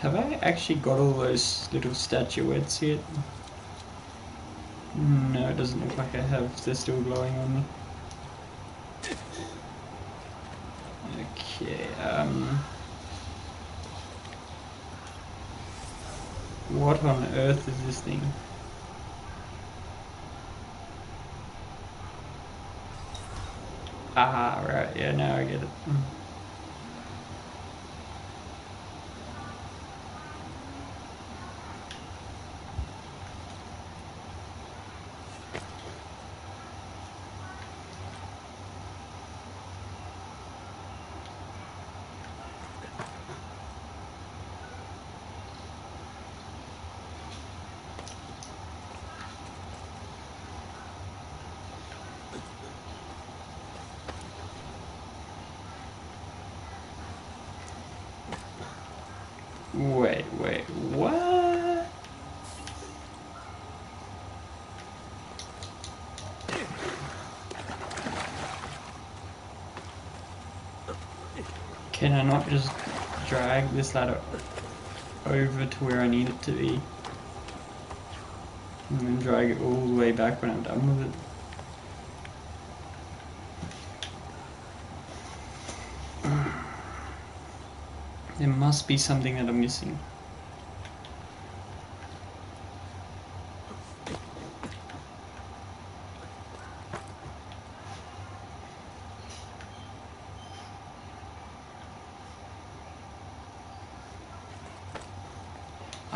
Have I actually got all those little statuettes yet? No, it doesn't look like I have. They're still glowing on me. Okay, what on earth is this thing? Ah, right, yeah, now I get it. Wait, what? Can I not just drag this ladder over to where I need it to be? And then drag it all the way back when I'm done with it? There must be something that I'm missing.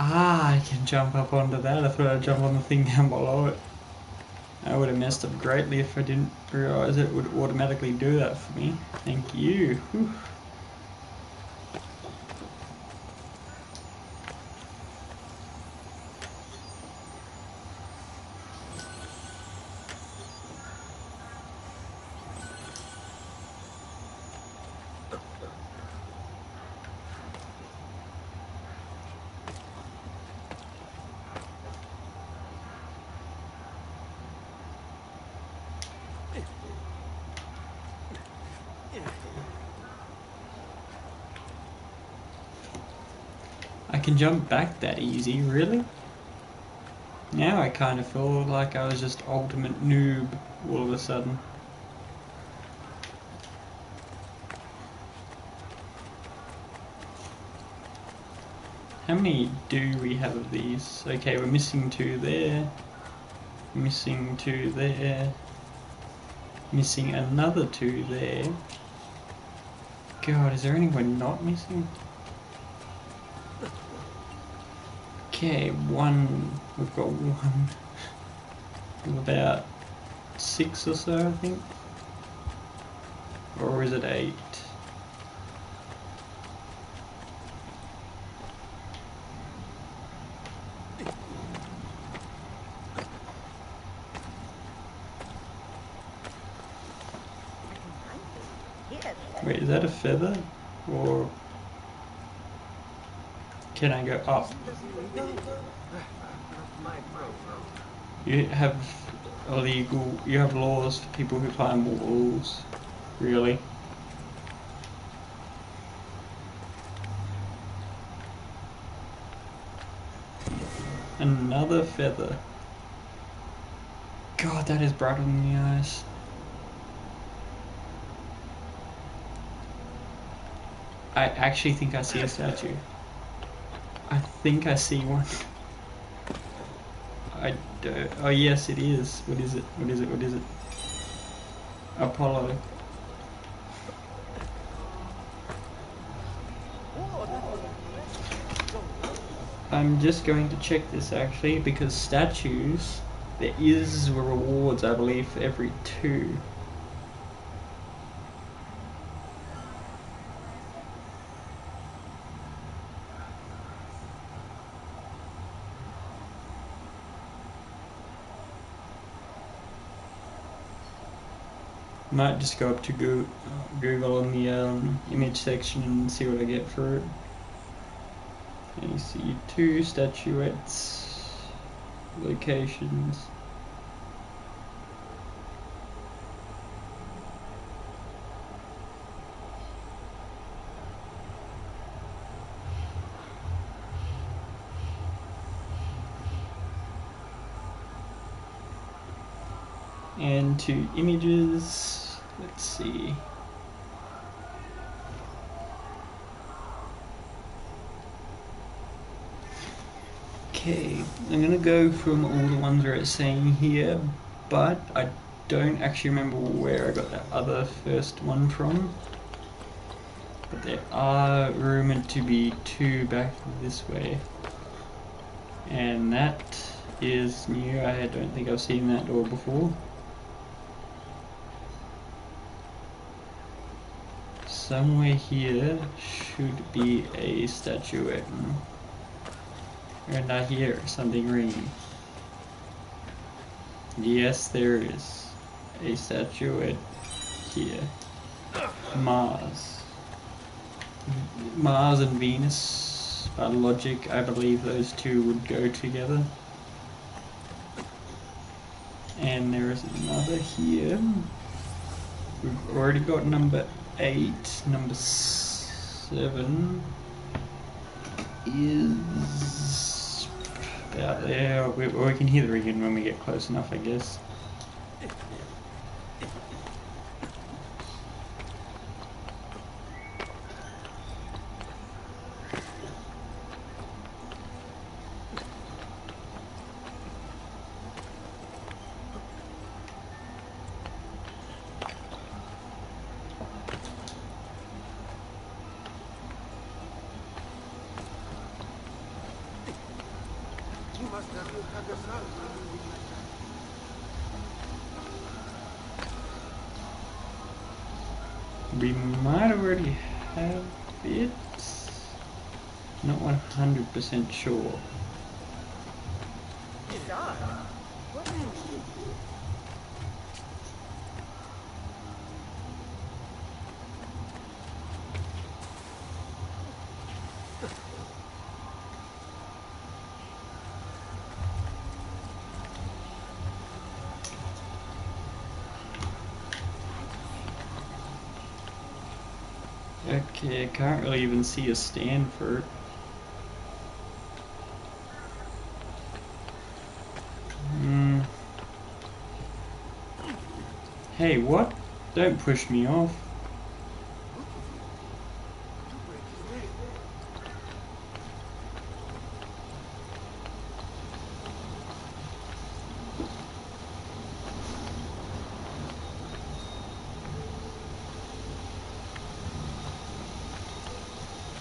Ah, I can jump up onto that. I thought I'd jump on the thing down below it. I would have messed up greatly if I didn't realise it would automatically do that for me. Thank you. Whew. I can jump back that easy, really? Now I kind of feel like I was just ultimate noob all of a sudden. How many do we have of these? Okay, we're missing 2 there. Missing 2 there. Missing another 2 there. God, is there anyone not missing? Okay, 1. We've got 1. About 6 or so, I think. Or is it 8? Wait, is that a feather? Or can I go up? You have you have laws for people who climb walls. Really? Another feather. God, that is brighter than the eyes. I actually think I see a statue. I think I see one. I don't. Oh yes, it is. What is it? What is it? What is it? Apollo. I'm just going to check this actually, because statues, there is rewards I believe for every 2. Might just go up to Google on the image section and see what I get for it. And you see 2 statuettes, locations. And 2 images, let's see. Okay, I'm gonna go from all the ones where it's saying here, but I don't actually remember where I got that other first one from. But there are rumored to be 2 back this way. And that is new. I don't think I've seen that door before. Somewhere here should be a statuette. And I hear something ringing. Yes, there is a statuette here. Mars. Mars and Venus, by logic, I believe those 2 would go together. And there is another here. We've already got number 8. Number 7 is about there. We can hear the ringing when we get close enough, I guess. We might already have it. Not 100% sure. Okay, I can't really even see a stand for it. Hey, what? Don't push me off.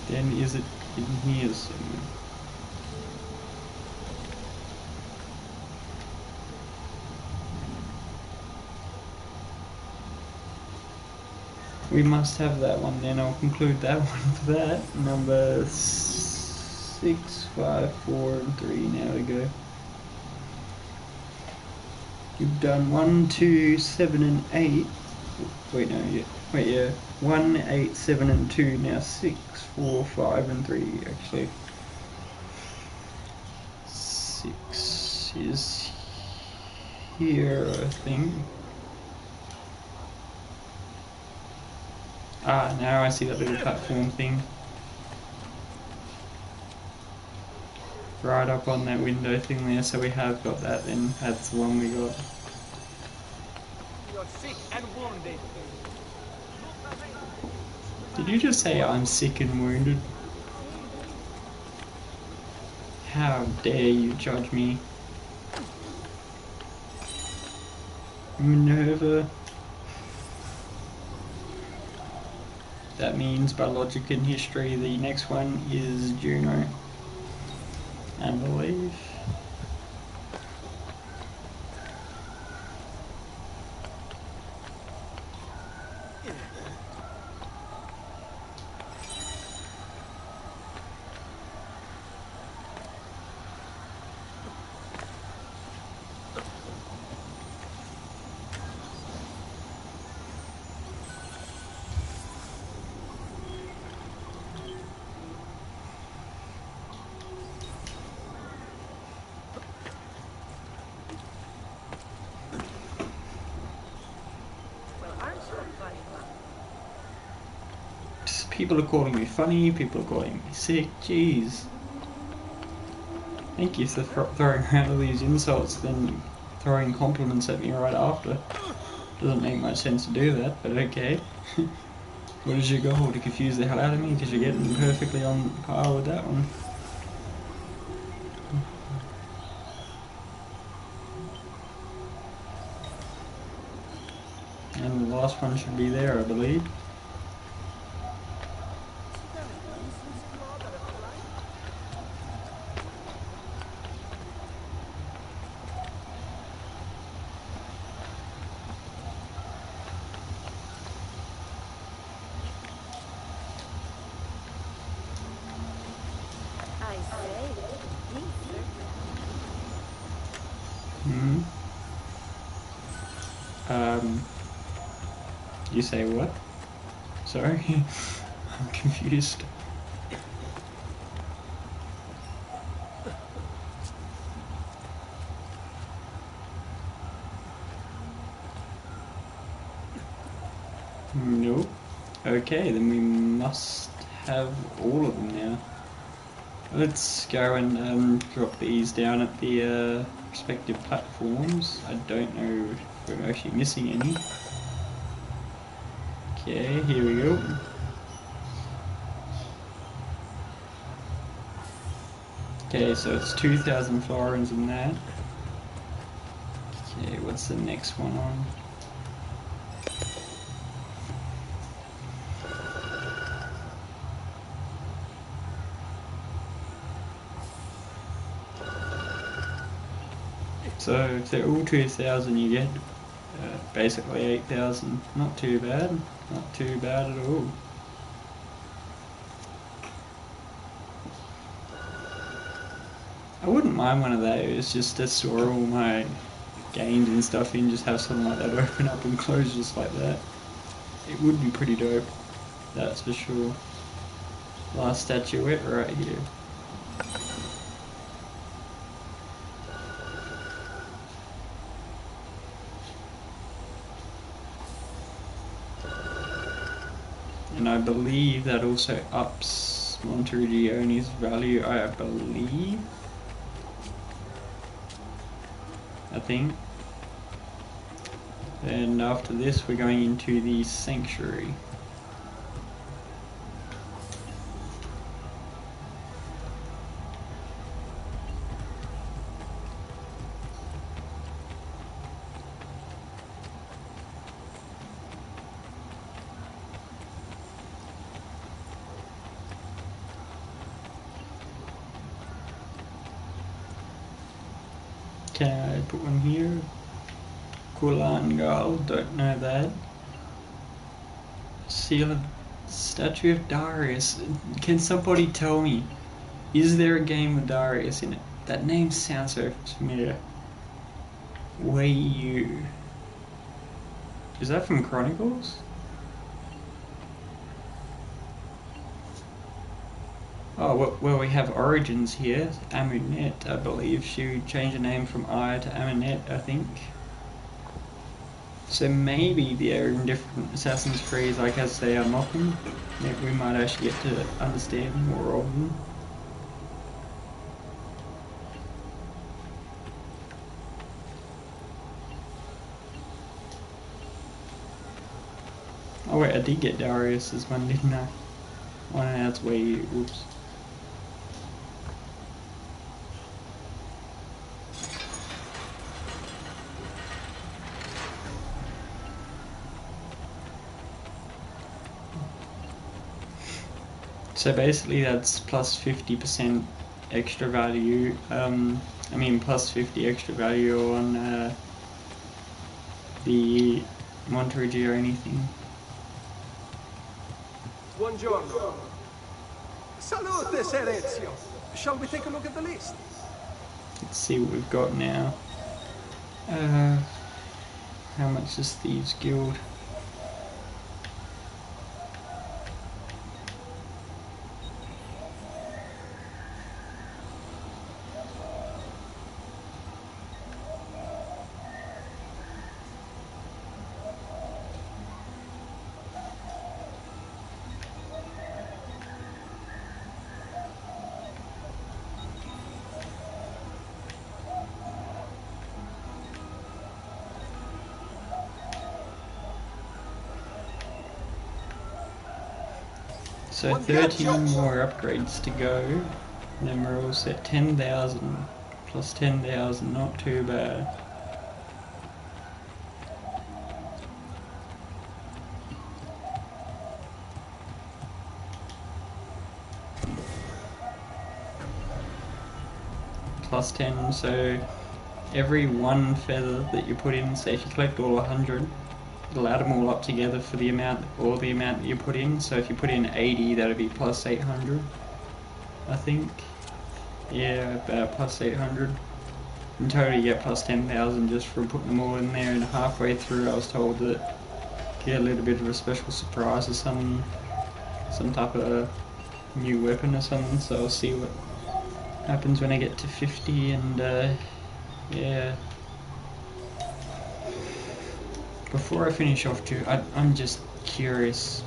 Then is it in here somewhere? We must have that one then. I'll conclude that one for that. Number 6, 5, 4, and 3 now to go. You've done 1, 2, 7, and 8. Wait, no, yeah. Wait, yeah. 1, 8, 7, and 2. Now 6, 4, 5, and 3, actually. 6 is here, I think. Ah, now I see that little platform thing. Right up on that window thing there, so we have got that then. That's the one we got. You're sick and wounded. Did you just say I'm sick and wounded? How dare you judge me? Minerva. That means by logic and history the next one is Juno, I believe. People are calling me funny, people are calling me sick, jeez. Thank you for throwing around all these insults, then throwing compliments at me right after. Doesn't make much sense to do that, but okay. What is your goal? To confuse the hell out of me? Because you're getting perfectly on par with that one. And the last one should be there, I believe. You say what? Sorry, I'm confused. Nope. Okay, then we must have all of them now. Let's go and drop these down at the respective platforms. I don't know if we're actually missing any. Okay, here we go. Okay, so it's 2,000 florins in that. Okay, what's the next one on? So if they're all 2,000, you get basically 8,000. Not too bad. Not too bad at all. I wouldn't mind one of those just to store all my games and stuff in, just have something like that open up and close just like that. It would be pretty dope, that's for sure. Last statuette right here. And I believe that also ups Monterigione's value, I believe. I think. And after this we're going into the Sanctuary. Can I put one here? Kulangal, don't know that. Seal of Statue of Darius. Can somebody tell me, is there a game with Darius in it? That name sounds so familiar. Weiyu. Is that from Chronicles? Oh, well, we have Origins here. Amunet, I believe. She changed the name from Aya to Amunet, I think. So maybe they're in different Assassin's Creed, like as they unlock them. Maybe we might actually get to understand more of them. Oh wait, I did get Darius's one, didn't I? Oh no, that's way, whoops. So basically that's plus 50% extra value, I mean plus 50 extra value on the Monteriggioni thing. Buongiorno. Salute, Ser Ezio. Shall we take a look at the list? Let's see what we've got now. How much is Thieves Guild? So 13 more upgrades to go, and then we're all set. 10,000 plus 10,000, not too bad. Plus 10, so every one feather that you put in, say if you collect all 100, it'll add them all up together for the amount, or the amount that you put in. So if you put in 80, that'll be plus 800, I think. Yeah, about plus 800. In total you get plus 10,000 just from putting them all in there, and halfway through I was told that you get a little bit of a special surprise or some type of new weapon or something, so I'll see what happens when I get to 50, and yeah. Before I finish off too, I'm just curious.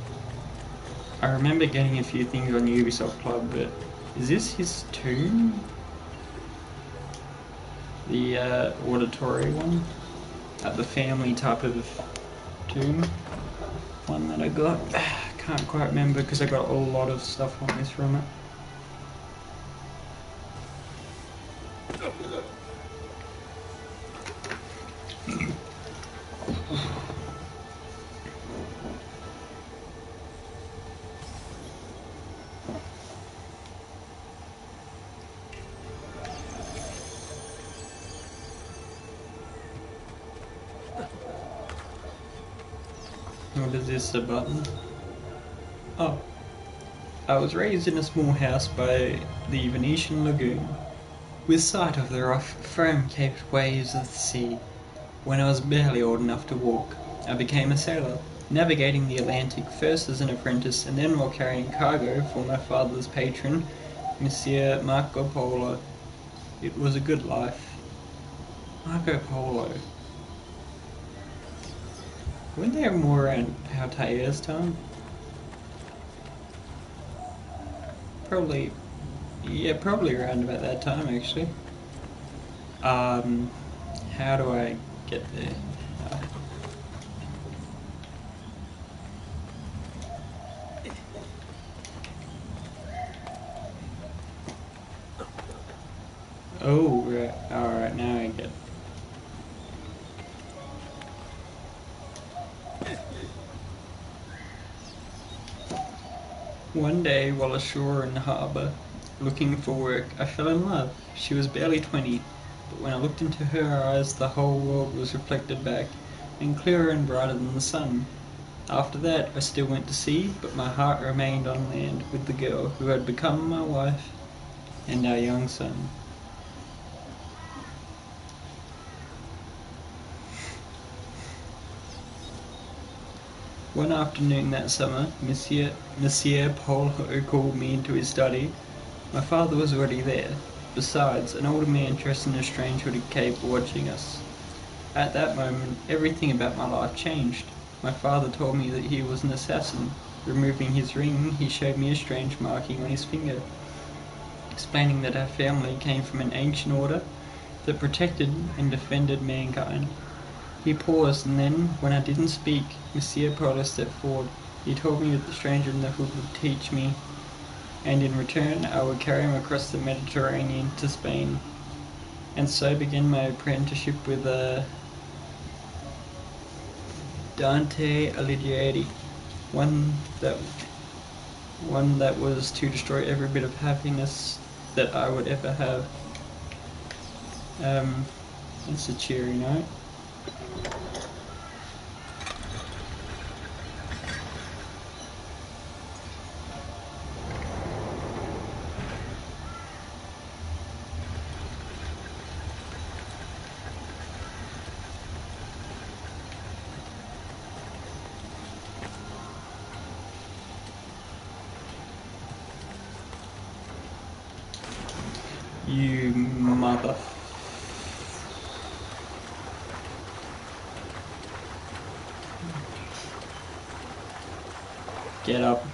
I remember getting a few things on Ubisoft Club, but is this his tomb? The auditory one? The family type of tomb one that I got. Can't quite remember because I got a lot of stuff on this from it. What is this, a button? Oh. I was raised in a small house by the Venetian lagoon, with sight of the rough, foam-capped waves of the sea. When I was barely old enough to walk, I became a sailor, navigating the Atlantic first as an apprentice and then while carrying cargo for my father's patron, Monsieur Marco Polo. It was a good life. Marco Polo. Weren't there more around Altair's time? Probably around about that time, actually. How do I get there? Oh, right. Alright, now I get it. One day, while ashore in the harbour, looking for work, I fell in love. She was barely 20, but when I looked into her eyes, the whole world was reflected back, and clearer and brighter than the sun. After that, I still went to sea, but my heart remained on land with the girl who had become my wife and our young son. One afternoon that summer, Monsieur Polo called me into his study. My father was already there. Besides, an older man dressed in a strange hooded cape watching us. At that moment, everything about my life changed. My father told me that he was an assassin. Removing his ring, he showed me a strange marking on his finger, explaining that our family came from an ancient order that protected and defended mankind. He paused, and then, when I didn't speak, Monsieur Polo stepped forward. He told me that the stranger in the hood would teach me, and in return I would carry him across the Mediterranean to Spain. And so began my apprenticeship with Dante Alighieri, one that was to destroy every bit of happiness that I would ever have. It's a cheery note. You mother... Get up.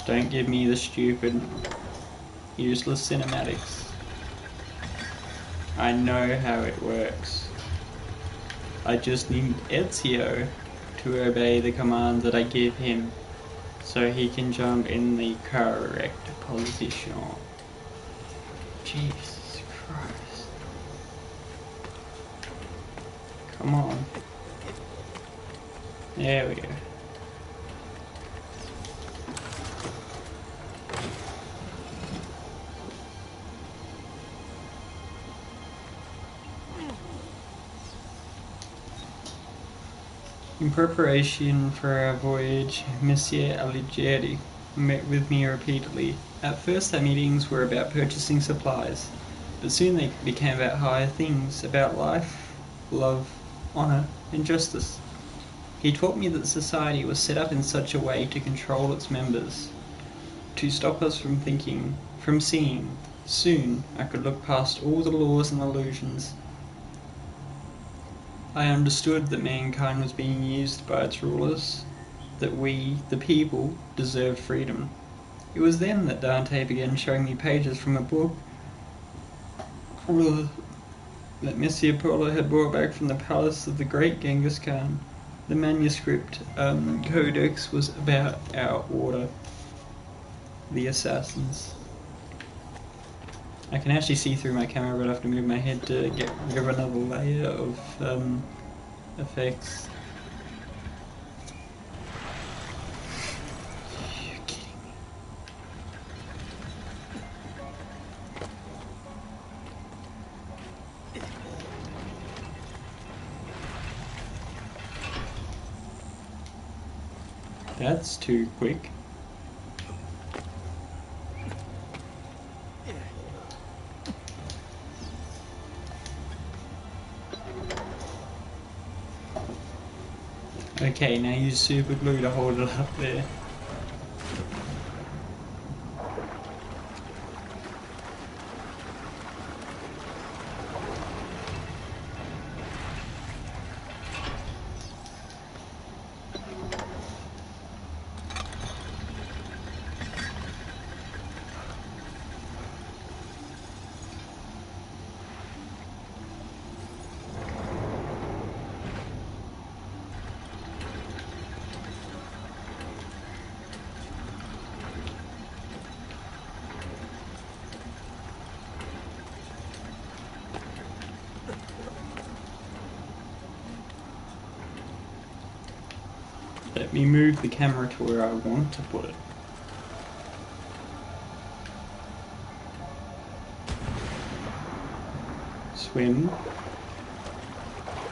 Don't give me the stupid, useless cinematics. I know how it works. I just need Ezio to obey the commands that I give him, so he can jump in the correct position. Jesus Christ. Come on. There we go. In preparation for our voyage, Monsieur Alighieri met with me repeatedly. At first our meetings were about purchasing supplies, but soon they became about higher things, about life, love, honour, and justice. He taught me that society was set up in such a way to control its members, to stop us from thinking, from seeing. Soon I could look past all the laws and illusions. I understood that mankind was being used by its rulers, that we, the people, deserved freedom. It was then that Dante began showing me pages from a book that Monsieur Polo had brought back from the palace of the great Genghis Khan. The manuscript codex was about our order, the assassins. I can actually see through my camera, but I have to move my head to get rid of another layer of effects. You're kidding me. That's too quick. Okay, now use super glue to hold it up there. Let me move the camera to where I want to put it. Swim.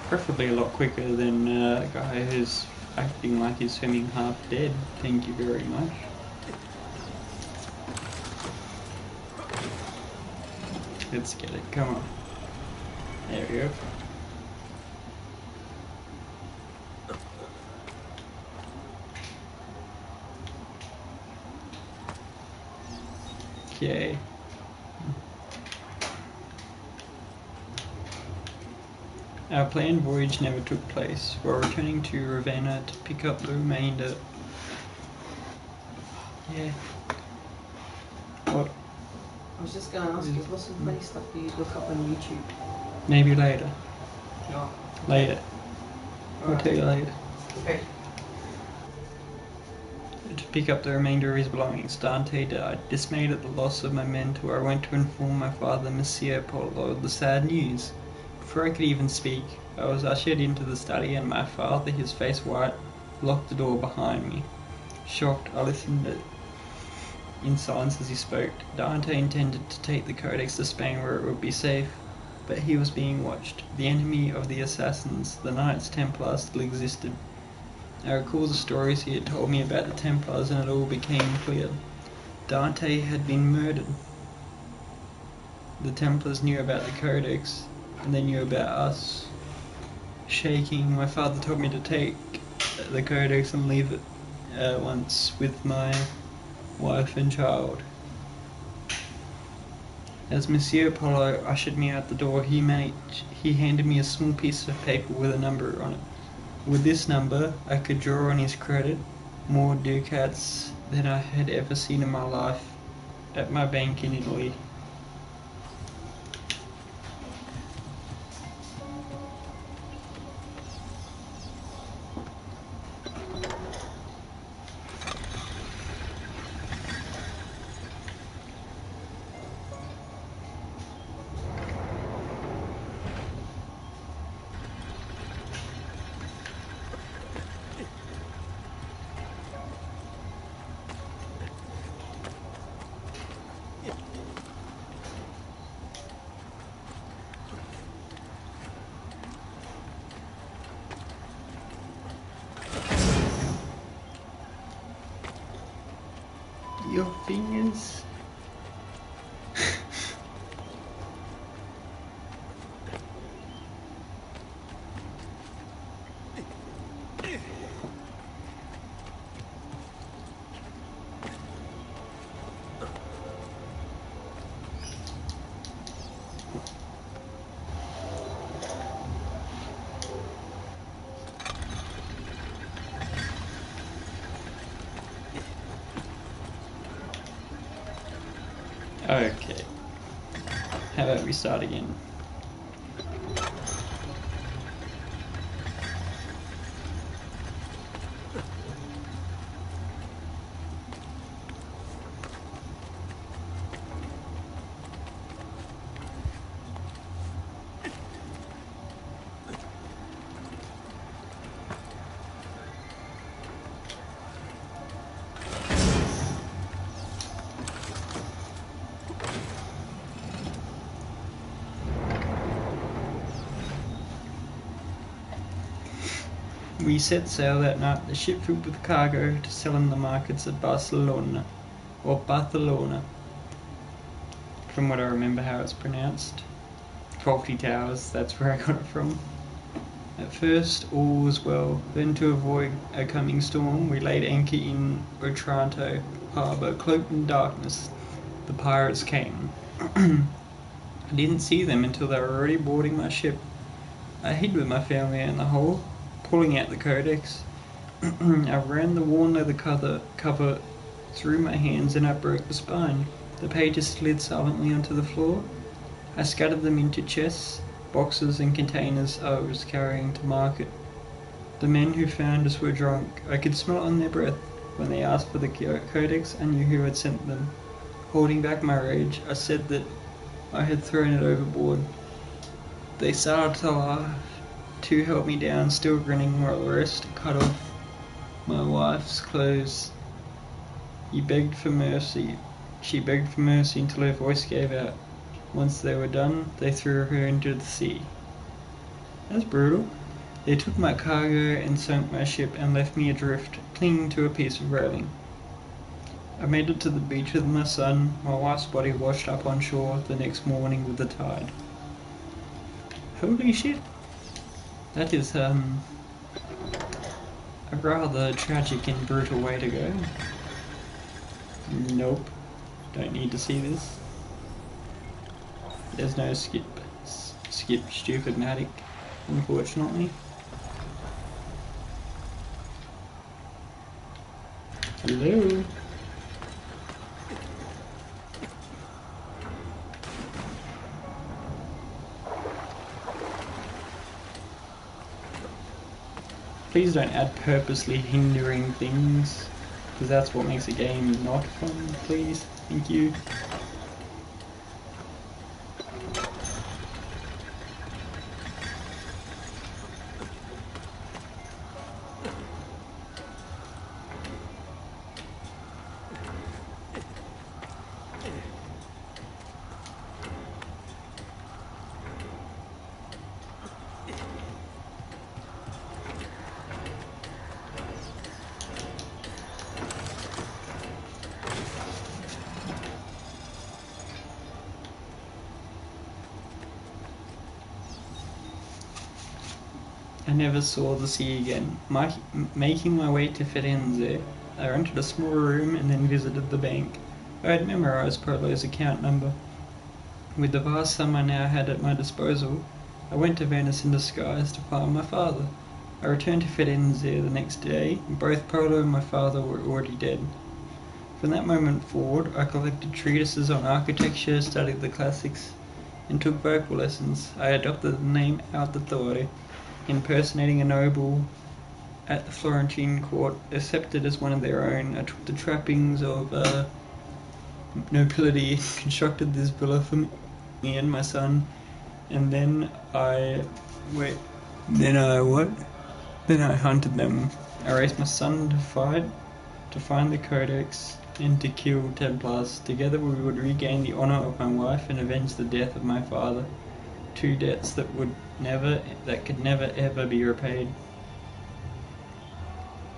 Preferably a lot quicker than a guy who's acting like he's swimming half dead. Thank you very much. Let's get it, come on. There we go. Okay. Our planned voyage never took place. While returning to Ravenna to pick up the remainder. Yeah. What? I was just going to ask you, what's some funny stuff you look up on YouTube? Maybe later. No. Later. I'll Alright. tell you later. Okay. To pick up the remainder of his belongings, Dante died. Dismayed at the loss of my mentor, I went to inform my father, Messer Polo, of the sad news. Before I could even speak, I was ushered into the study, and my father, his face white, locked the door behind me. Shocked, I listened in silence as he spoke. Dante intended to take the Codex to Spain where it would be safe, but he was being watched. The enemy of the assassins, the Knights Templar, still existed. I recall the stories he had told me about the Templars, and it all became clear. Dante had been murdered. The Templars knew about the Codex, and they knew about us. Shaking, my father told me to take the Codex and leave it once with my wife and child. As Messer Polo ushered me out the door, he handed me a small piece of paper with a number on it. With this number, I could draw on his credit more ducats than I had ever seen in my life at my bank in Italy. Your fingers. Okay. How about we start again? We set sail that night, the ship filled with cargo to sell in the markets of Barcelona, or Barcelona, from what I remember how it's pronounced. Faulty Towers, that's where I got it from. At first all was well, then to avoid a coming storm we laid anchor in Otranto harbour, cloaked in darkness. The pirates came. I didn't see them until they were already boarding my ship. I hid with my family in the hold, pulling out the codex. I ran the worn leather cover through my hands and I broke the spine. The pages slid silently onto the floor. I scattered them into chests, boxes and containers I was carrying to market. The men who found us were drunk. I could smell it on their breath. When they asked for the codex, I knew who had sent them. Holding back my rage, I said that I had thrown it overboard. They started to laugh. Two held me down, still grinning, while the rest cut off my wife's clothes. He begged for mercy. She begged for mercy until her voice gave out. Once they were done, they threw her into the sea. That's brutal. They took my cargo and sunk my ship and left me adrift, clinging to a piece of railing. I made it to the beach with my son. My wife's body washed up on shore the next morning with the tide. Holy shit. That is, a rather tragic and brutal way to go. Nope. Don't need to see this. There's no skip stupid-matic, unfortunately. Hello? Please don't add purposely hindering things, because that's what makes a game not fun, please. Thank you. I never saw the sea again. Making my way to Firenze, I rented a small room and then visited the bank. I had memorized Prolo's account number. With the vast sum I now had at my disposal, I went to Venice in disguise to find my father. I returned to Firenze the next day, and both Prolo and my father were already dead. From that moment forward, I collected treatises on architecture, studied the classics, and took vocal lessons. I adopted the name Auditore, impersonating a noble at the Florentine court, accepted as one of their own. I took the trappings of nobility, constructed this villa for me and my son, and then I hunted them. I raised my son to fight, to find the Codex, and to kill Templars. Together we would regain the honor of my wife and avenge the death of my father. Two debts that could never ever be repaid.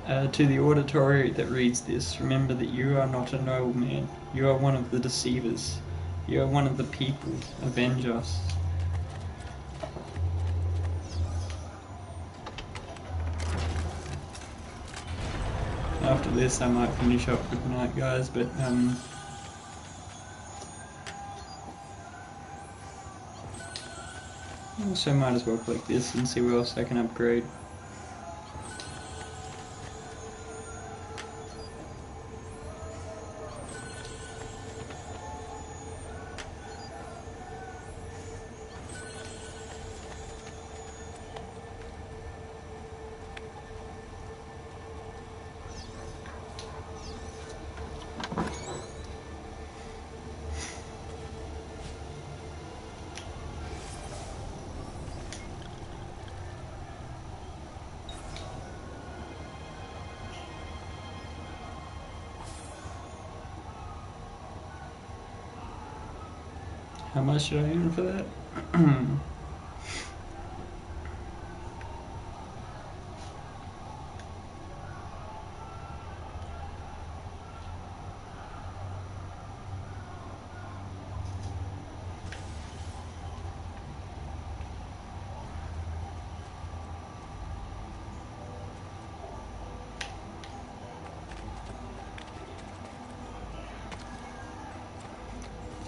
To the auditory that reads this, remember that you are not a nobleman. You are one of the deceivers. You are one of the people. Avenge us. After this I might finish up for tonight, guys, but also might as well click this and see what else I can upgrade. How much should I earn for that?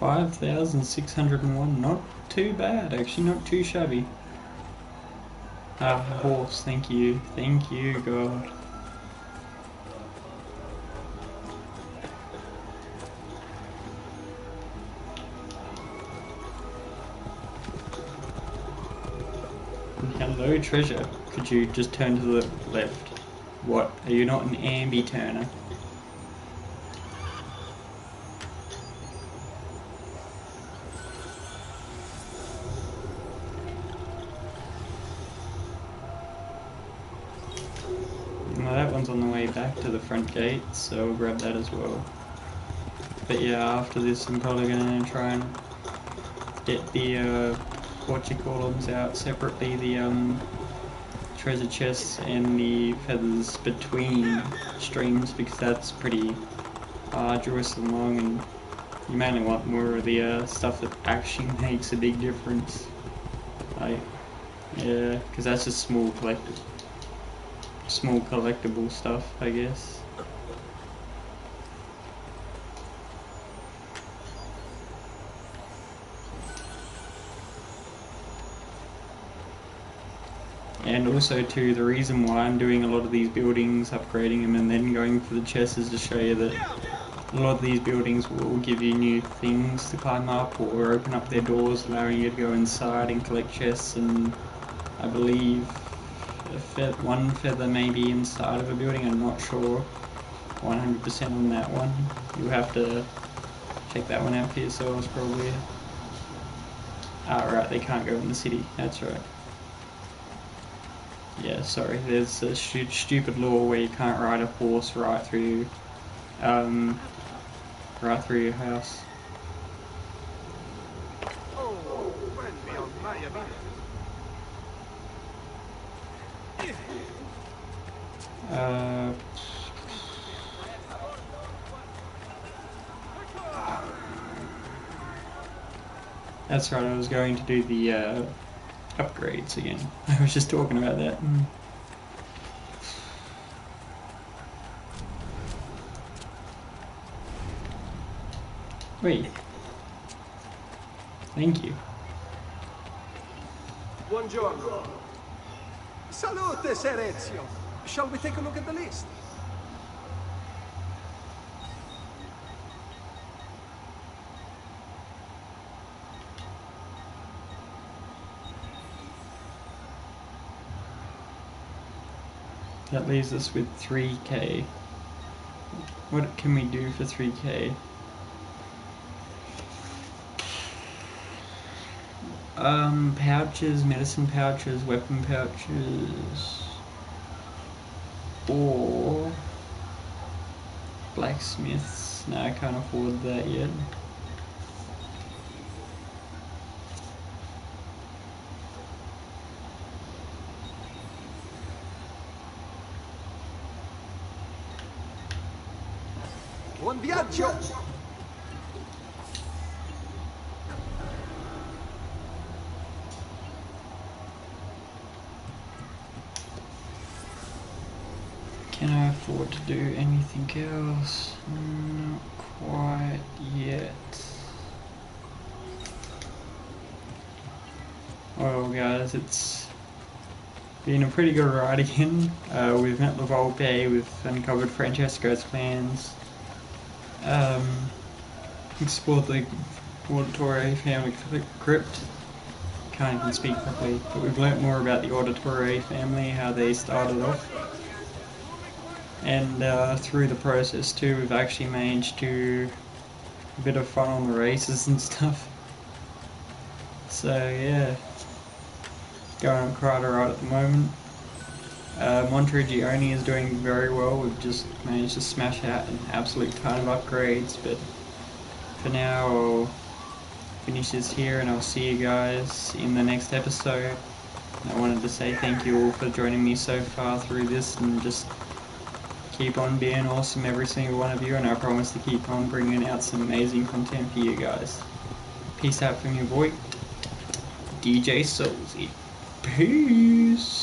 5,601, not too bad, actually, not too shabby. Ah, horse, thank you, God. Hello, treasure. Could you just turn to the left? What? Are you not an ambi turner? Well, that one's on the way back to the front gate, so I'll grab that as well. But yeah, after this I'm probably gonna try and get the whatchamacallums out separately, the treasure chests and the feathers between streams, because that's pretty arduous and long, and you mainly want more of the stuff that actually makes a big difference. Like, yeah, because that's just small collectible stuff, I guess. And also too, the reason why I'm doing a lot of these buildings, upgrading them and then going for the chests, is to show you that a lot of these buildings will give you new things to climb up or open up their doors, allowing you to go inside and collect chests, and I believe one feather may be inside of a building. I'm not sure 100% on that one. You'll have to check that one out for yourselves probably. Ah, right, they can't go in the city, that's right. Yeah, sorry, there's a stupid law where you can't ride a horse right through your house. That's right, I was going to do the upgrades again. I was just talking about that. Wait. Thank you. Buongiorno. Salute, Ser Ezio. Shall we take a look at the list? That leaves us with 3k. What can we do for 3k? Pouches, medicine pouches, weapon pouches, or blacksmiths. No, I can't afford that yet. Buon viaggio! Can I afford to do anything else? Not quite yet. Well guys, it's been a pretty good ride again. We've met La Volpe, we've uncovered Francesco's plans. Explored the Auditore family crypt. Can't even speak properly, but we've learnt more about the Auditore family, how they started off. And through the process too, we've actually managed to a bit of fun on the races and stuff. So yeah, going quite alright at the moment. Monteriggioni is doing very well. We've just managed to smash out an absolute ton of upgrades, but for now I'll finish this here and I'll see you guys in the next episode. I wanted to say thank you all for joining me so far through this, and just keep on being awesome, every single one of you, and I promise to keep on bringing out some amazing content for you guys. Peace out from your boy, DJ Soulzy. Peace!